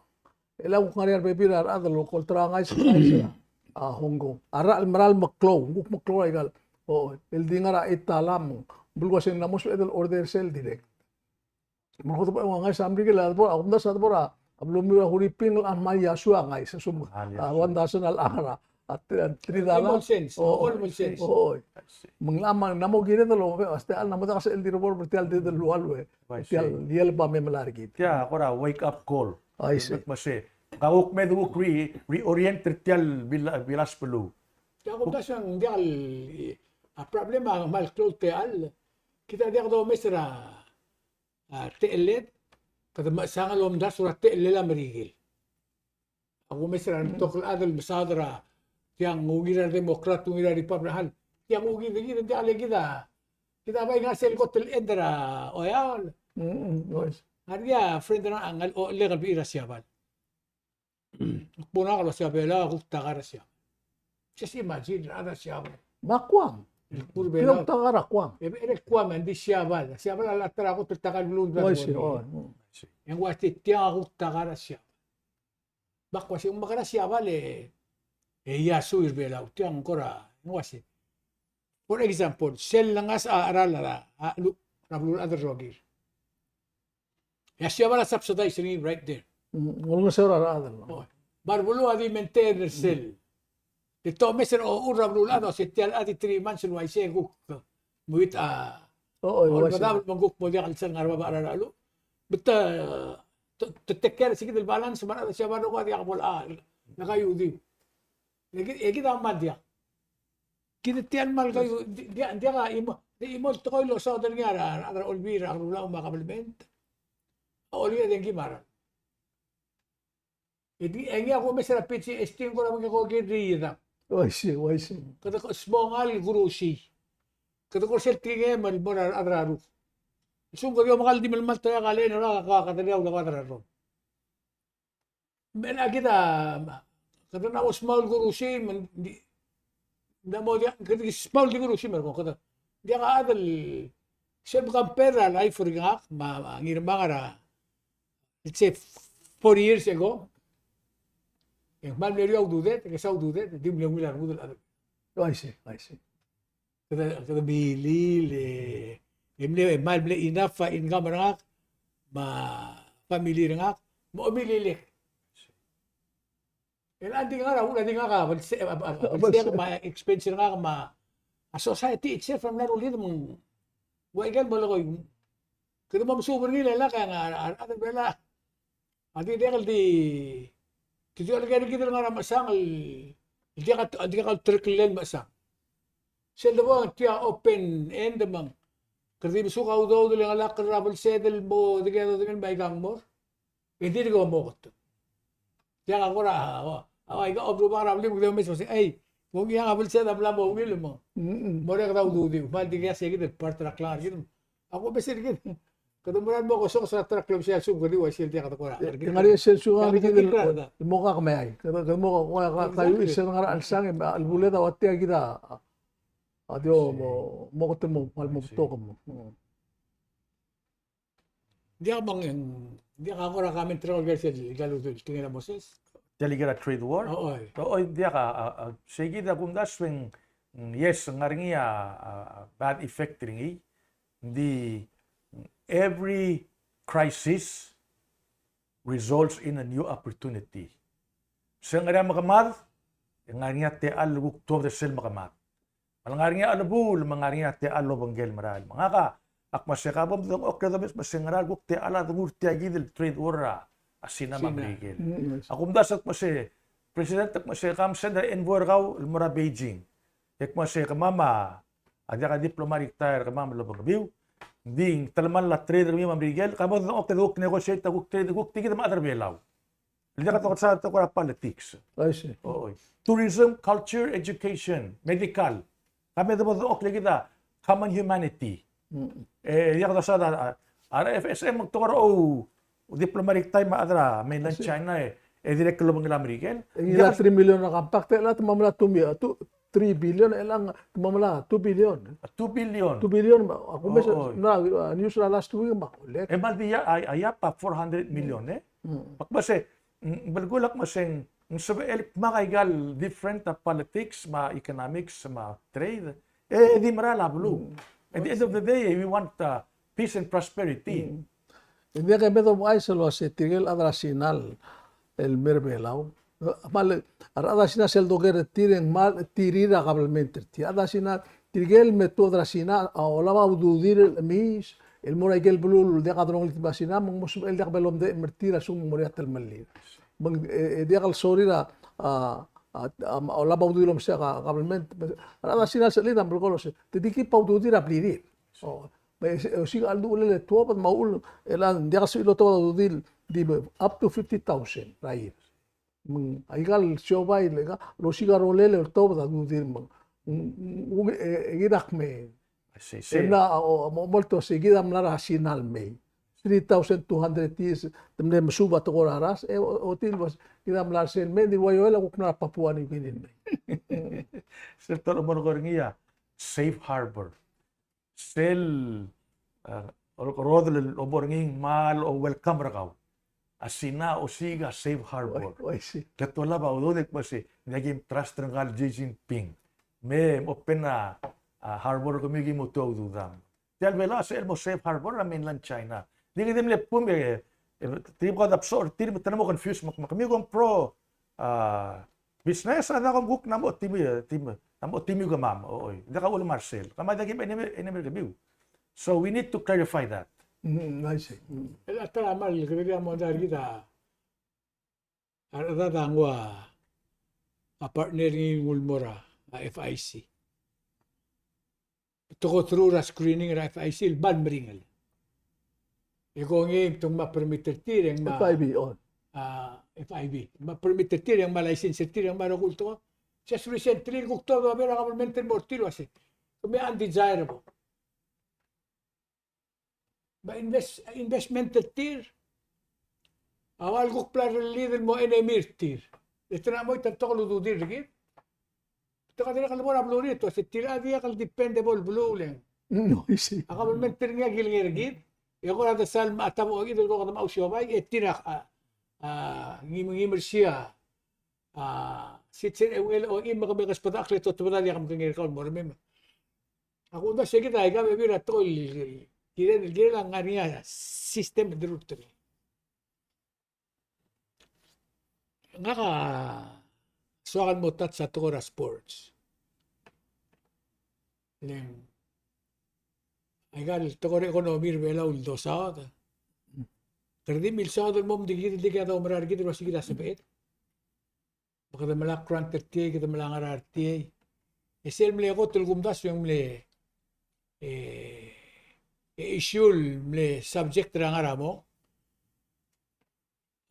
Ela kung karier bebirar adalo kontra ngais ra Hong Kong. Ara almaral maklo, kuk maklo igal. O el dingara italam. Bulwasin namos edel order sel direct. Mako ba nga sa Amerika la bo ako sa bora ablumi wa huriping ang maya suwa nga sa sum 1,000 al ahra at $3. Almost sense. Oo. Manglamang namo gire dalo hasta al namo sa el dirobor bertial de lual we. Tial diel pa me malargi. Tiya kora wake up call. Ay si. Mase. Kawuk meduk reorient tial bilas pelu. Tiya ko dasang dial a problema mal klol teal. Kita dia do mesra telet kada masangal om das surat telela merigil. Ako mesra tokol adal masadra yang ngira demokrat ngira republikan yang ngira dia lagi kita bay nga sel kotel edra oyal. Haria friend na angal o legal bi irasyaban. Puna kalo syabela kutagara siya. Just imagine ada siya. Makwang. Pinong tagara kwang. Ere kwam andi siabal. Siabal ala tara ko tagal lund. Yang wati tiang ako tagara siya. Bakwa siya makara siabal yasu irbela tiang kora ngwasi. For example, sel langas arala rablul other rogir. Ya siabal subsidize right there. Ngulong sa adal. Barbulo adi maintain sel. Ito mesir o urab lulado si tial ati 3 months no ay guk muit Oo, madam maguk mo dia kalsang arba ba aralo bita to take care sige del balance man siya ba ko dia kapol nakayudi lagi kita man dia kita tial mal kayo dia ka imo to ko lo sa dal nga ara olbira ang lulaw makablement oli dia gimara Edi engi ako mesir pitsi estin ko lang ko gidrida Waisi. Kada ko smongal gurusi. Kada ko sel tinge mal mora adraru. Sung ko makal di malmal to kale no nakakataliaw na adraru. Men agita kada na small gurusi man di na mo dia kada small gurusi mer ko kada. Dia ka adal sel kampera lai furgak ma ngirmangara. Let's say 4 years ago. Yang mal beliau dudet, kesau dudet, dia bilang bilang budul ada. Waisi. Kada bili le, emle mal beli enough income rangak, ma family rangak, mo bili le. Andi nga raw, andi nga ka, balse ma expense rangak ma a society itself from laro lid mong Waigan mo lakoy. Kaya mamsubur nila la kaya nga atin bela. Ati dekal di kaya lagi kita nga masang di ka trickle masang. Sila ba tiya open end mang. Kasi suka udaw dili nga lakar travel settle mo di kaya dengan baigang mo. Hindi ko mo ko. Tiya ka ra. Ay ka obro ba rabli mo mes ay kung iya ka bulsa da bla mo ngil mo. Mo ka daw dudi. Mal di kaya sige part tra klar gitu. Ako besir gitu. Kadumuran mo ko sa truck club siya sung kadi wa siya tiya ka ko ra. Yung nga siya suka kita mo ka kamay. Kada mo ka kayo isa nga alsang albuleta wati kita. Adio mo ko temo mal mo to ko mo. Di ka ko ra kami travel girl siya igalo tingin mo sis. Taligira trade war. Oo, dia ka sige da kung daswing yes ngaringia bad effect ringi. Di every crisis results in a new opportunity. Sa ngaringia makamad, ngaringia te aluguk to the sel makamad. Ngaringia alubul, ngaringia te alubangel maral. Mga ka akmasekabam dong okra da mes masengaral guk te ala dungur te agidil trade war asina mabrigel. Akum dasat mase president tak mase kam senda envoy raw mura Beijing. Ek mase kamama ada ka diplomatic tire kamama lo bagabiw. Ding talman la trader mi mabrigel kamo dong ok dok negotiate guk trade guk tigi ma other belaw. Lida ka to sa to politics. I see. Oo. Tourism, culture, education, medical. Kami dong ok kita common humanity. Dia ka sa RFSM magturo diplomatic time adra mainland China direct ko lang American. Ila 3 million na kampakte lahat mamala 3 billion elang mamala 2 billion. 2 billion. 2 billion ako mes na news na last week makulit. Mal dia ay pa 400 million Pakbase balgulak maseng sabi makaigal different na politics, ma economics, ma trade. Di marala bulu. At the end of the day, we want peace and prosperity. Hindi kaya beto mo ay salo si tigil adrasinal el merbelaw. Mal adrasinal sel doger tiren mal tirira kabelmente. Adrasinal tigil meto adrasinal awala ududir el mis el mora igel blul de kadrong litbasina mong musum el de kabelom de mertira sung moriat el malli. Mang de kal sorira awala ududir siya kabelmente. Adrasinal sel lidam berkolos. Tidiki paududir apliri. Siga aldo ulele tuwa maul elan dia kasi ilo tuwa dudil di up to 50,000 right aigal siobay lega lo siga rolele tuwa dudil mang gidak me na molto seguida mlara sinal me 3,200 years temne masuba to koraras otil was gidam lar sen me di wayoela kukna Papua ni ginin me serta lo monogoringia safe harbor sel rodel obornging mal o welcome rakaw asina o siga safe harbor katola ba udonek masi naging trust ngal Xi Jinping me open na harbor kumigi mo to dudam tel vela sel mo safe harbor na mainland China digi dem le pum tip ko absorb tir mo tanamo confuse makami ko pro business ana ko guk namo tim namo timi ko mam oy daka ulo Marcel kamay dagi enemy review. So we need to clarify that. I see. Tara mal kaya mo dar kita. Ada tangwa a partner ni Ulmora FIC. To go through the screening of FIC ban meringal. Iko ngim tung ma-permitted tir yang FIB on. FIB. Ma-permitted tir yang ma-license tir yang ma-rokulto. Just recently kukto do abera government mortilo asi. Kami undesirable. Ba investment tir. Awal guk plan leader mo enemir tir. Ito na mo itato ko lududir rigid. Ito ka din kalabora blue rito. Si tira dia kal dependable blue lang. No, I see. Ang government tir nga giling rigid. Yung ko nata sal atamo og idol ko katama usyobay tira ngimir siya. Sitsin o im makabekas pada akle to tumala dia kam kangir kaul mo remember. Ako da sige tayo gabi bira tol. Kira lang nga niya system de route. Nga ka suakan mo tat sa Tora Sports. Leng Ay gal, tokore ekonomi bela uldo sa. Kerdi mil sa dol mom dikit dikit atau merar gitu masih kita sebet. Bakit malak kurang tertiay kita malangar artiay. Esel mle ko tulgum das yung mle issue mle subject rangar mo.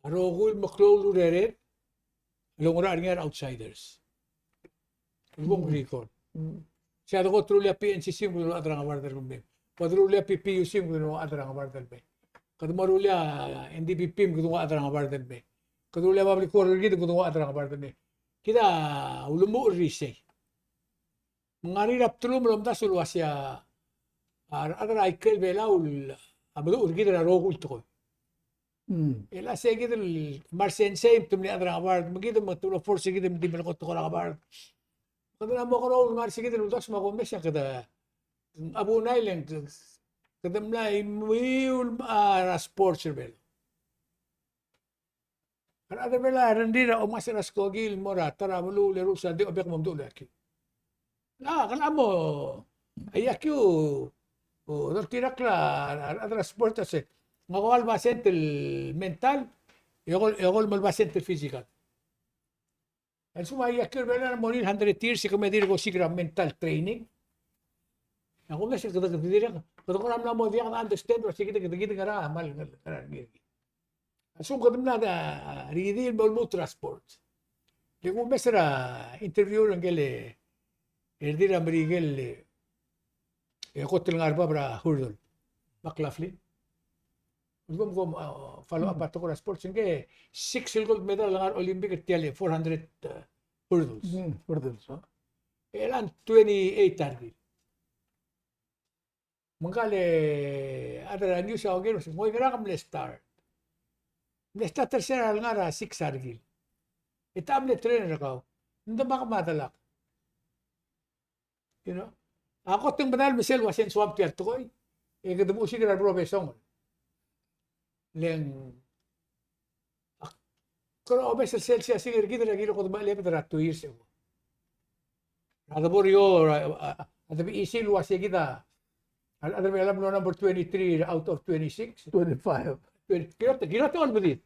Arogul maklol ureret. Longora ngar outsiders. Lubong recall. Siya ko truly PNCC mo adrang awardar mo. Padrulia PPUC mo adrang awardar mo. Kadumarulia NDPP mo adrang awardar mo. Kadulia public quarter gitu mo adrang awardar mo. Kita ulumu risay. Mengarirap tulum belum tas ulwasya. Adra ikel belaul abdu urgid na rogul to. Ela sige del Marsen same tumni adra award magido mo tulo force sige dem dimel ko to award. Kaduna mo ko ro ngar sige del dos mo ko mesya kada Abu Nailen kada mlay miul sports bel. Ada bela rendira o masira skogil mora tara mulu leru sa di obek mom do laki. La kan amo ayakyu o tirak la adra sport ase ngawal basent el mental yogol mal basent el physical. En suma ayakyu bela morir 100 years si kami dir go sigra mental training. Ako na siya kada dira kada ko ramla mo dia kan understand wa sige kita ngara mal ngara gigi. Asum kadam na ridi bolmo transport. Lego mesra interview ngele Erdira Merigel hotel ngarba para hurdle. McLaughlin. Gum follow up ato ko sports nge 6 gold medal ngar Olympic at tiale 400 hurdles. Hurdles. Eran 28 target. Mangkale ada news sa ogero mo ngira kam le start. Le start tercera ngara 6 argil. Itable trainer ka. Nda makamadalak. You know? Ako ting banal misel wasen swab tiar to koy. E kada mo sigira profesyon. Leng Kung obes sel siya sigir kita lagi ko ba lepe tra 2 years ago. Ada borio ada isi luas kita. Ada alam no number 23 out of 26. 25. Kira to all bidit.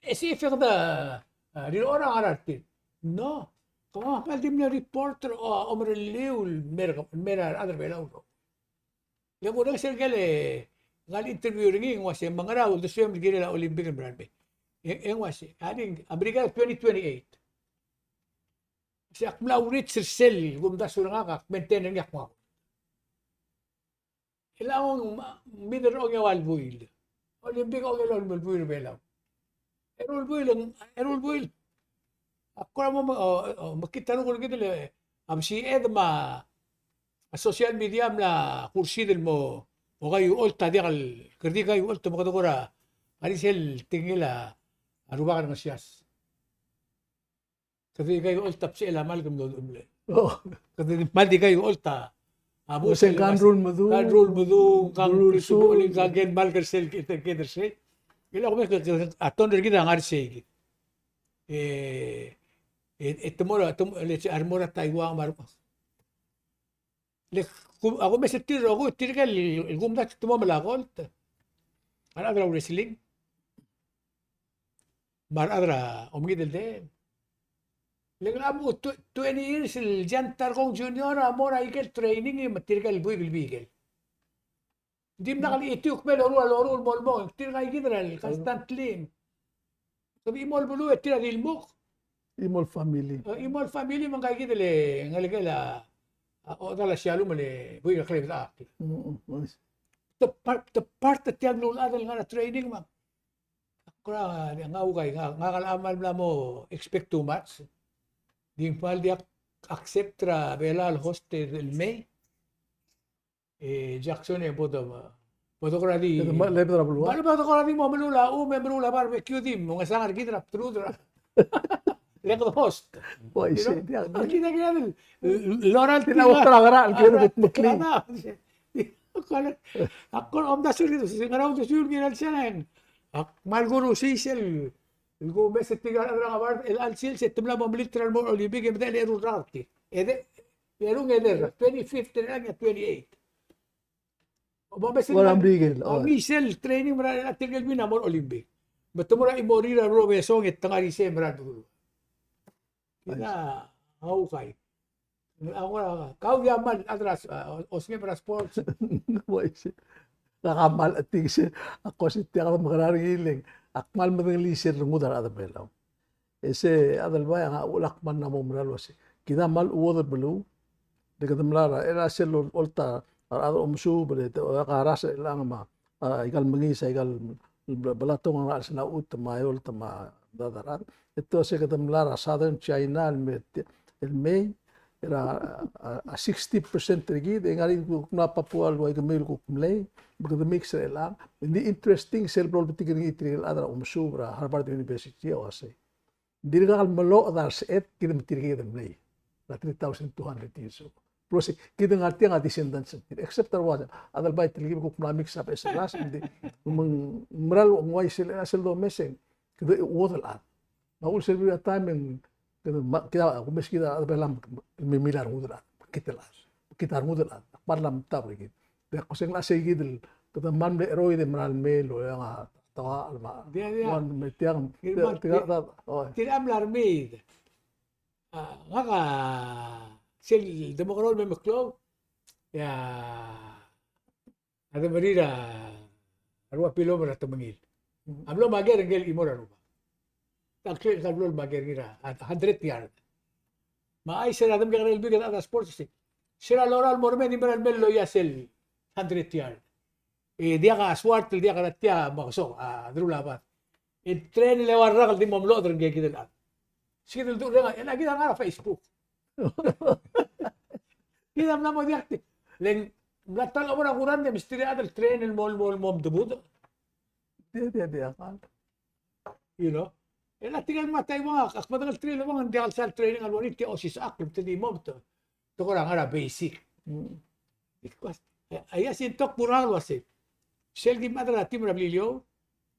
Esi fekda rin orang aratin. No. Kung paldim na reporter o omreleul mera other way out. Yung unang sergale ngal interview ringing was yung mga raw the swim gila Olympic brand. Yung was adding America 2028. Si akmla urit sel gumda surang akak maintain ng yakma. Ilawang middle og yung buil. Olympic og yung buil belaw. Erol buil. Ako mo makita no ko gid le am si edma social media la kursi del mo o kayo ulta dial kerdi kayo ulta mo kadora ari sel tingila aruba kan masyas kerdi kayo ulta psela mal gum do umle kerdi mal di kayo ulta abo Sen kanrul madu kang prisu uling kagen mal kersel kita kederse ila ko aton gid ang arse Tomorrow, let's armora Taiwan marco. Ako may tiro ako, tiro gumda tumo malakol. Adra wrestling. Adra omgidel de. Legramo 20 years el jantar kong junior amora ikel training matirgal buigel bigel. Dim nakal itiuk mel oru molmo, tiro kay gidral constantly. Sabi mol bulu tira dilmok. Imol family. Imol family man kay gidale ngaligala o dala siya lumale buiga kleb sa akil. The part that yan lul adal nga na training man. Akra nga ugay nga kalamal na mo expect too much. Di pal di accept tra bela al hostel del May. Jackson bodo ko radi. Lepe tra bulwa. Bodo ko radi mo melula barbecue dim mga sangar gidra trudra. Lego host. Boy, shit. Kita kaya Laurel Tinawag tra kaya mukli. Ako om da suri singaraw da suri giral siya malguru sisel go mes tigar adra gabar el alsil se tumla mo military mo olympic e medal eru rati ede eru ngeder 25th and 28 Walang bigil. Misel training mara na tinggal binamon Olympic. Betumura imorira robe songit tangari se mara dulu. Kita hukay. Ako kau yaman atras osme para sports. Nakamal at tingsi. Ako si tiyak makararigiling. Akmal madanglisir ngudar ada belaw. Ese adal baya nga ulak man na mo mralo si. Kita mal uwodar belu. Dekat melara era selo olta ada umsu berde karasa lang ma igal mangisa igal balatong ang sa naut mayol tama dadaran. Ito sa kata melara southern China el May era 60% rigid ngarin ko na papual wa gamil ko kumlay because the mixer lang hindi interesting cell bitig ng itril adra umsubra Harvard University o say hindi ka malo adar set kita mitigid ng lay na 3,200 years old plus kita ngati nga descendants except there adal bay tilgi ko na mix up as last hindi mral ngway sila do messing kita water at na ul silbi time and kita kumis kita dalam mimilar mudra kita mudra parlam tabri gitu dek koseng la segid kita man de eroi de manal melo yang tawa alma wan metiang tidak amlar mid ngaka sil demokral me meklo ya ada berira arwa pilo mera temengil amlo mager ngel imora ruba Actually, kablol bager gira at 100 yard. Maay sila dam ganel bigat at sports si. Sila loral mormen imral bello yasel 100 yard. Dia ka swart dia ka natya makso drulabat. Tren le warra di momlo dren ge gidan. Sigil du nga lagi nga Facebook. Kita na mo diakti. Len natal mo na kuran de misteri adal tren el mol mom debut. Dia kan. You know? Tinggal matay mga akmadang trail mga hindi kalsal training alwanit ti Kausischakl ti mo to. To ko nga basic. Aya sintok purang wase. Selgi madra tim rablilio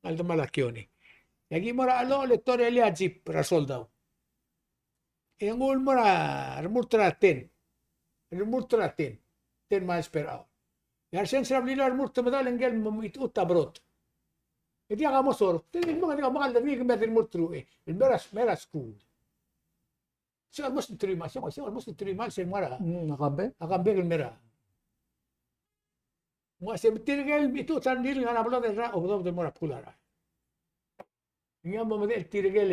al malakioni. Yagi mora alo lettore ali ajip para soldaw. Yang ul mora armurtra 10. Armurtra 10 miles per hour. Yar sen rablilio armurtra madal engel mamit utabrot. Hindi ka mo sor. Tingin mo nga makal dami kung meron mo true eh. El meras school. So almost 3 miles. So almost 3 miles en mara. Nakabe? Akambe el mera. Mo se tirgel itu tandil nga nablo de ra obdo de mora pulara. Nga mo de tirgel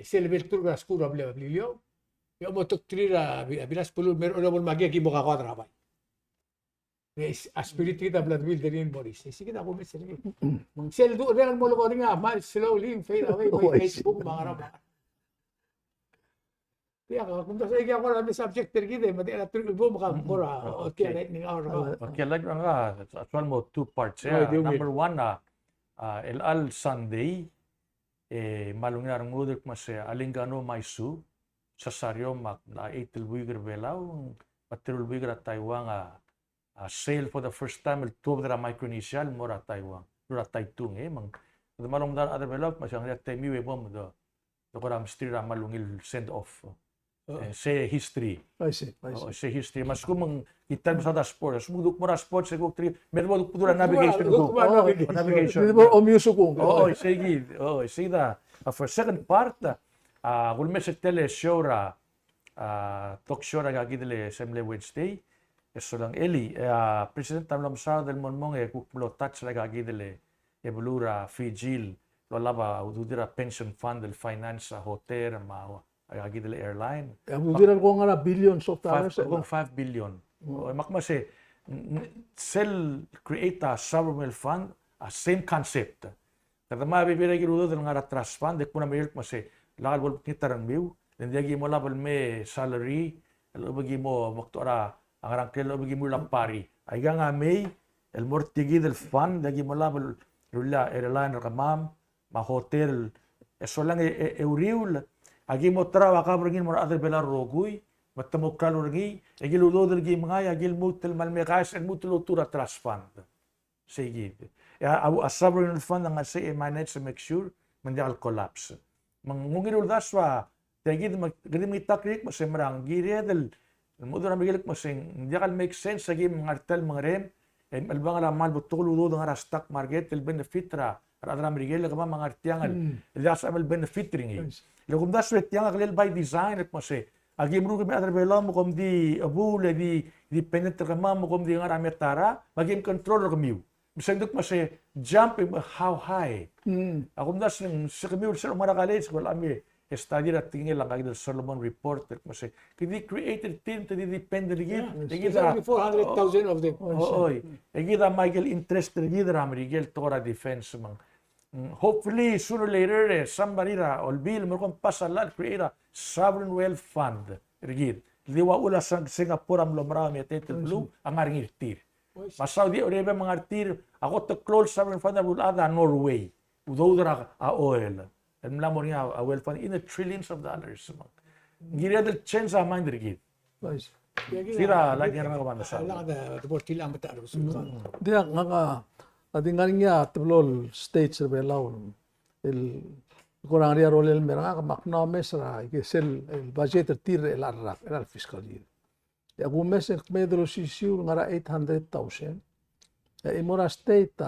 se le veltur ga school able ablilio. Yo mo tok trira bilas pulul mer ora mo magi ki mo ka kwadra ba. Spirit kita blood will therein Boris. Sige na ako mesel. Mang sel do real mo lo nga mal slowly fade away by Facebook mga raba. Kaya kung sa iya ko lang subject tergide madi ala tur bo maka mura okay right ning hour. Okay lag nga actual mo two parts ya. Number one el al Sunday malungar ngudik mas alingano maisu sa saryo mak na itil wiger belaw patirul wiger Taiwan sail for the first time el tuog dara Micronesia mora Taiwan dura Taitung mang malong dar other belok masyang yak temiwe bom do ko ram stira malungil send off say history say history mas kumang kita sa da sport sumuduk mora sport sa gok tri mermo dura navigation navigation o music ko say da for second part gulme sa tele show ra talk show ra gagidele semle Wednesday eso lang Eli President tamlam sa del monmong kuklo touch la gagidele evolura Fijil lo laba ududira pension fund del finance hotel ma gagidele airline ududira ko nga billions of dollars 5 billion makmase sell create a sovereign fund same concept kada mabibira girudo del nga trust fund de kuna mayel mase lagal bol kitarang biu then dagi mo labal me salary lo bagi mo maktora ang rangkel lo bagi mo lampari ay nga may el mortigi del fund dagi mo labal rula airline kamam ma hotel eso lang euriul agi mo trawa ka bergin mo other belar roguy matamo kalorgi agi ludo del gi mga agi mutel malmekas and mutel tura trust fund sige ya a sovereign fund nga say manage to make sure mandial collapse mangungirul daswa tagid magdim itakrik mo semrang gire del mudra migilik mo sing diakal make sense agi mga artel mga rem Albang mal betul uludong ara stock market el benefitra adra Miguel kama mga artiangal das amal benefit ringi lagum das artiangal lel by design at mase agi mru kami adra bela mo kom di abule di penetra kama mo kom di ngara metara magim control kami bisanduk mase jump how high akum das ng sa kami sa mga college wala ami study at tingin lang kagid Solomon report at mase kidi created team to depend rigid There's only 400,000 of them. oy egida Michael interest rigid ra Miguel tora defense mang hopefully sooner or later somebody ra olbil mo kon pasalat create a sovereign wealth fund rigid liwa ula sa Singapore am lomra mi tetel blue ang aring irtir mas Saudi Arabia mga artir ako to close sovereign fund will ada Norway udodra a oil and mlamor nga a wealth fund in the trillions of dollars gira del change a mind rigid Nice. sira lagi nga komanda sa Alam ka, deporti lang mata ro sultan. Dia nga adingan niya tablol states rebelaw el kurang ria role el meranga ka makna mesra que sel el budget tir el arra el fiscal year ya gu mes medro sisiu ngara 800,000 ya imora state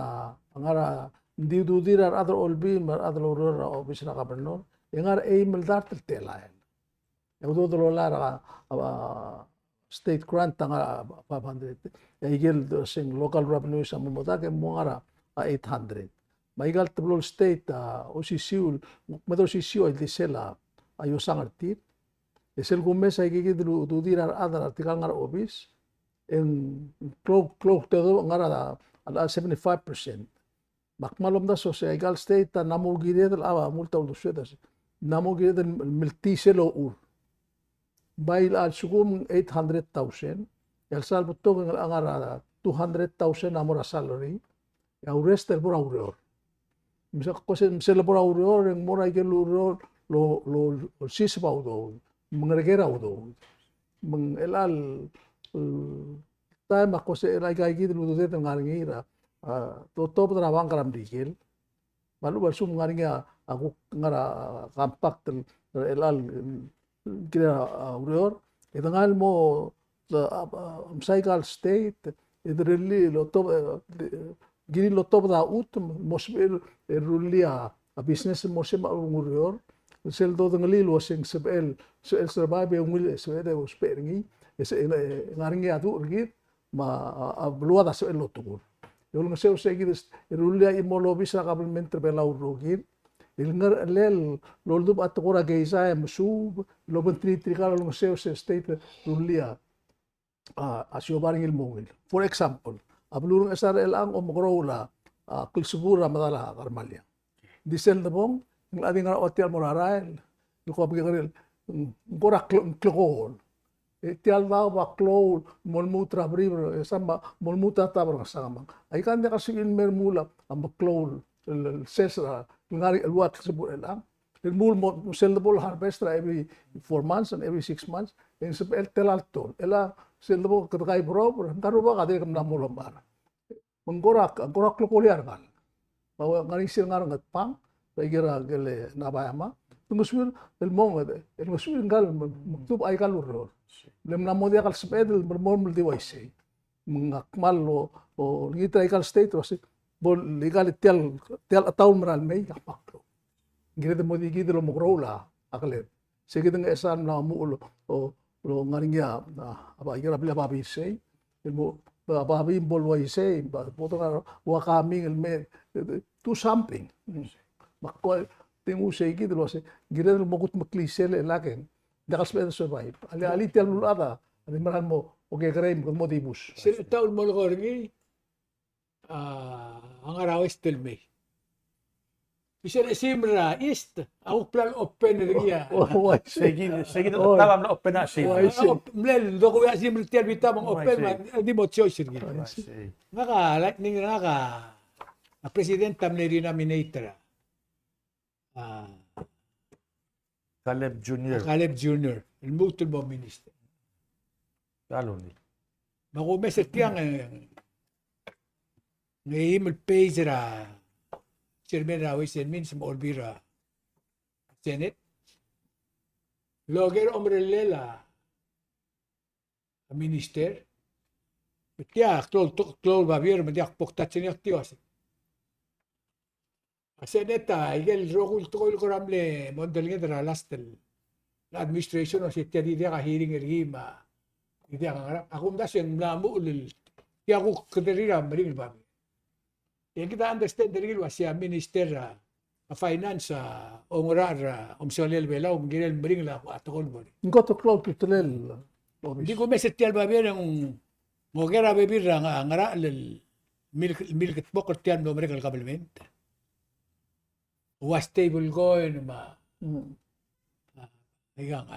ngara diu dirar other olbi mar other orora office na gobernador ngar mil dar telaen ya do do la state grant nga 500 igel sing local revenue sa mumota ke mongara 800 maigal tablol state osisiul medro sisiu el disela ayusang artit esel gumes ay gigi du dirar adar artikal ngar office en clock todo ngara ala 75% makmalom da so sa igal state namo gire del multa ul suedas namo gire del miltiselo ur bail al sugum 800,000 el salvo ang ara 200,000 amora salary ya rest el por auror misa ko se le por auror en mora que lo sisba udo mengregera udo meng elal time ko se la ga gi lu de ngarngira to top trabang karam dikil balu basum ngarngia aku ngara kampak elal kira auror idangal mo cycle state idrili lo to giri lo to da ut mosbel rulia a business mosema auror sel do ngali lo sing sebel sel survive ngul sel de osperingi ngaringi adu rgi ma blua da sel lo tugur yo no se seguir rulia imolo bisa kabelmente bela urogir ilngar lel loldu atukura geisa msub lo bentri trikala lo se state rulia asio baring ilmongil for example ablurung esar elang omgrola kulsubura madala karmalya disel dabong ng ading hotel morarael ko pagkaril ngora klokol tial ba klol molmutra briber sama molmuta tabar sama ay kan kasi in mermula am klol sesra ngari alwat sebut elang el mul sellable harvest every 4 months and every 6 months en sebel telalton ela sellable ketai bro taruba kade kam namulom bara menggorak klokoliar kan bahwa ngari sir ngarang pang kira gele nabayama tunguswir el mong el muswir ngal maktub ay kalur lem namo dia kal spedel bermol di waise mengakmal o ngita ay kal state was bol legal tel taun meral may kapaklo gire de modi gidro mogrola akle sige deng esan na mu lo ngaringia aba ira bila babi sei el mo babi bol waise poto wa kaming el me to something makko tengu seigi de lose gire de mogut maklisele laken dakas pe survive ali tel lulada ali maran mo oke grem mo dibus Sila taon mo ko rin ang arawis telme. Bisa simra east ako plan open ria. sige tawam na open na si Mlel do ko ya simra tel bita mong open di mo choice rin. Ngaka like ning ngaka a presidenta mleri nominator. Caleb Jr. Caleb Jr. El mutul mo minister. Talo ni Mako meser kiyang ngayon page ra chairman ra ways and means mo olbira Senate logger omrelela a minister Tiya klol babir madiak poktatsiniak tiwas. Aseneta igel rogul tokol koramle model ngedra lastel. Administration o si tiya di dia ka hearing ergima. Di dia ka akum das yang mlamu ulil. Tiya ko kaderira maring babi. Yang kita understand dari wasya minister finance ongorar omsolel belau mgirel maring la atokol bari. Ngoto klol pitulel. Hindi ko meset tiya babir yang Mogera bebir ngara lil milk bokor tiyan no mereka kabelment. Was stable going ma.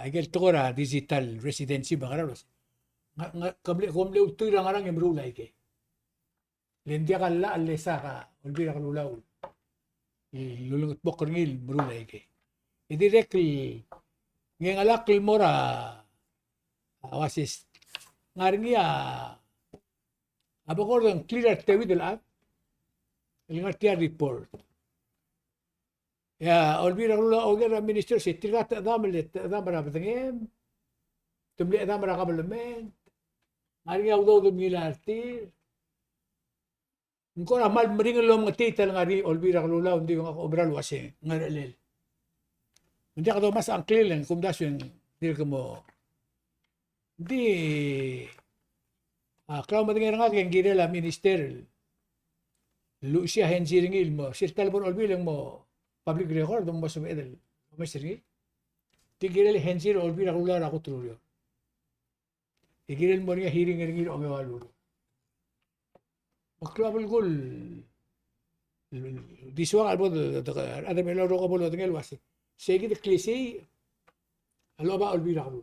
Igel tora digital residency bangaralos. Kable komle utura ngarang emrula ike. Lendia kala alesa ka ulbira kalulaw. Lulungot bokor ngil mrula ike. Directly ngengalak mora awasis ngaringia abakor ang clear tewi del app ngartia report ya olbira lula ogera minister si tirat adamlet adamara betengem tumli adamara kabelmen ngaringia udo milarti ngko amal mering lo ngatital ngari olbira lula undi ko obral wase ngarelel hindi ka mas ang clear lang kumdasyon dir ko mo di kalau matingin nga keng girela minister Lucia hensiringil mo sir telepon olbilang mo public record mo sa medal mo siringil ti girela hensir olbira ular ako tulyo igirel mo nga hearing ringil o ngawalu maklabul gol diswa albo ada melo ro ko bolo tingel wasi segi de klisi alo ba olbira ko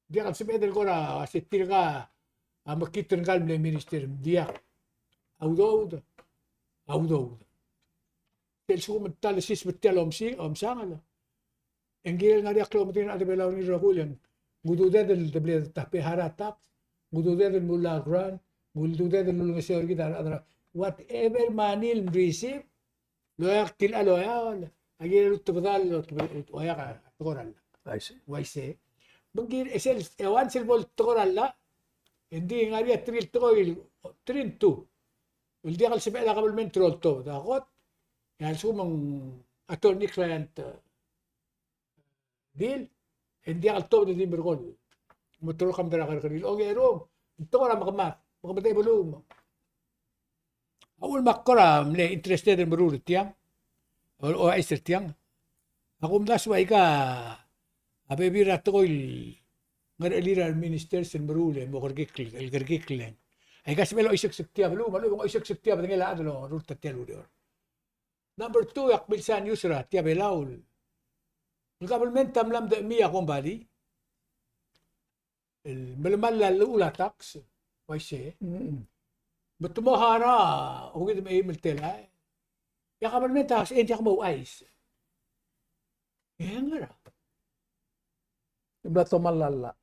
dia kan sebedel ko na sitir ka makitin kalm le minister dia audod tel su mental sis betel om sangala engel nga dia klomatin ada belaw ni rakulan gududa del tablet tape haratap gududa del mulla gran gududa del mulla sir kita adra whatever manil receive lo yaktil alo ya agil tubdal o ya ka toral waise bangir esel ewan silbol toral la hindi nga dia tril to uldi kal sibela kabel trol to dakot yan sumang attorney client deal hindi kal to di berkol motor kam dara karil okay ro ito ra makamat makamatay bulum awul makora le interested in berurut yang o aister tiang akum daswa ika abebira to ngarelira minister sen berule mo gergiklen ay kas melo isek sektia belu malu isek sektia bengela adlo rut telu dor number 2 yak bilsan yusra tia belaul government tamlam de miya kombali el melmal la ula tax waise betumo hara ugid me miltela ya government tax enti mo ais ngara Blato malala.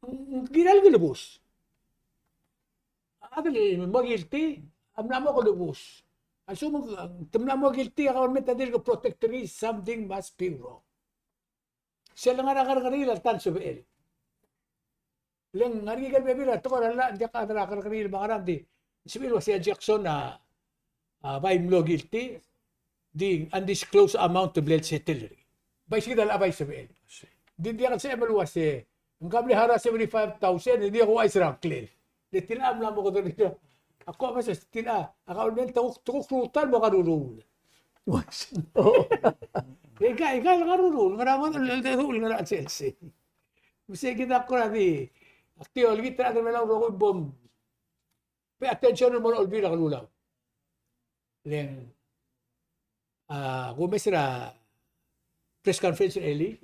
Giral ko lubos. Adali magilti, amna mo ko lubos. Asumang tamna mo guilty ako metadil ko protectory something must be wrong. Sila nga nakarkarila tan subel. Leng ngari kal bebira to la dia ka nakarkarila mga di. Sibil was Jackson na by mo guilty di undisclosed amount of blood settlement. By sila abay subel. Di dia kan sa evaluas ang kabli hara 75,000 hindi ako ay sarang clear. Di tinaam lang mo ko dito. Ako mas tina, akaunin tukok rutan mo karurul. Ika karurul, ngaraman ul ngara Chelsea. Mesti kita ko di. Aktiol kita ada melang roko bom. Pay attention mo olbira kalulaw. Leng gumesra press conference early.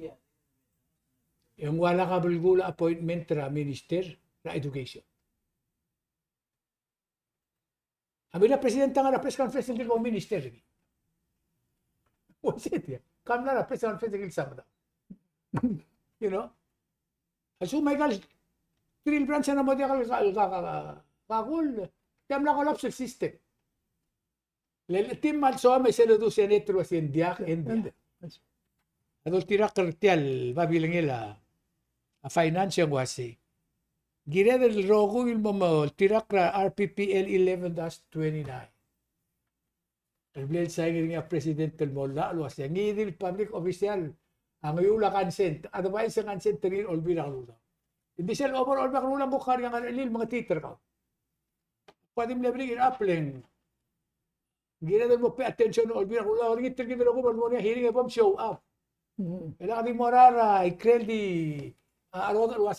Yung wala ka bulgula appointment ra minister na education. Abi na presidente nga na press conference hindi ko minister. What's it? Kam na press conference ng Sabado. You know? Aso may kal tril branch na mo dia kal kakul. Kam na collapse system. Le team mal so may selo do senator was India. Adol tira kartial babilang ila a finance yung wasi. Gira del rogo il mamol, tirakra RPPL 11-29. Reblel sa nga presidente del molla, alwas yang ngidil public official, ang yula consent, otherwise ang consent rin olbira kalula. Hindi siya overall makalulang ko kanya nga ilil mga teacher ka. Pwede mo bring it up lang. Gira del mo pay attention olbira kalula, ringit tingin ko mo niya hearing above show up. Kailangan di morara, ikrel di arod alwas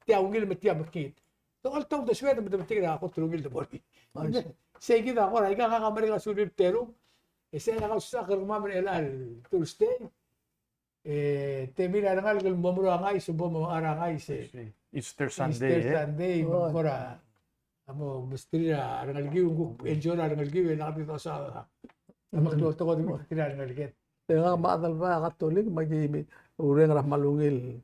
tia ungil metia makit. So all talk the sweat but tingin ako tulungil the body. Say kita ako, ika kakamari ka sunod pero, saya nakausak ka rumamar elal Tuesday. Temila nangal kung bumuro angay, subo mo arangay se. Easter Easter Sunday. Sunday, mura. Amo, mustira, arangal giw, enjoy arangal giw, nakapito sa magluto ko din mustira arangal git. Kaya nga maadal pa Katolik, ureng rah malungil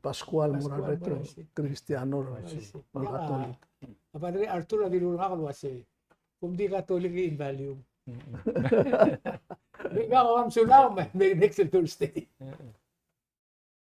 Pascual mura retro, Kristiyano mga Katolik. Padre Arthur adilul nga kalwase. Kung di Katolik i-invalue. May kakawam sulaw, may next Thursday.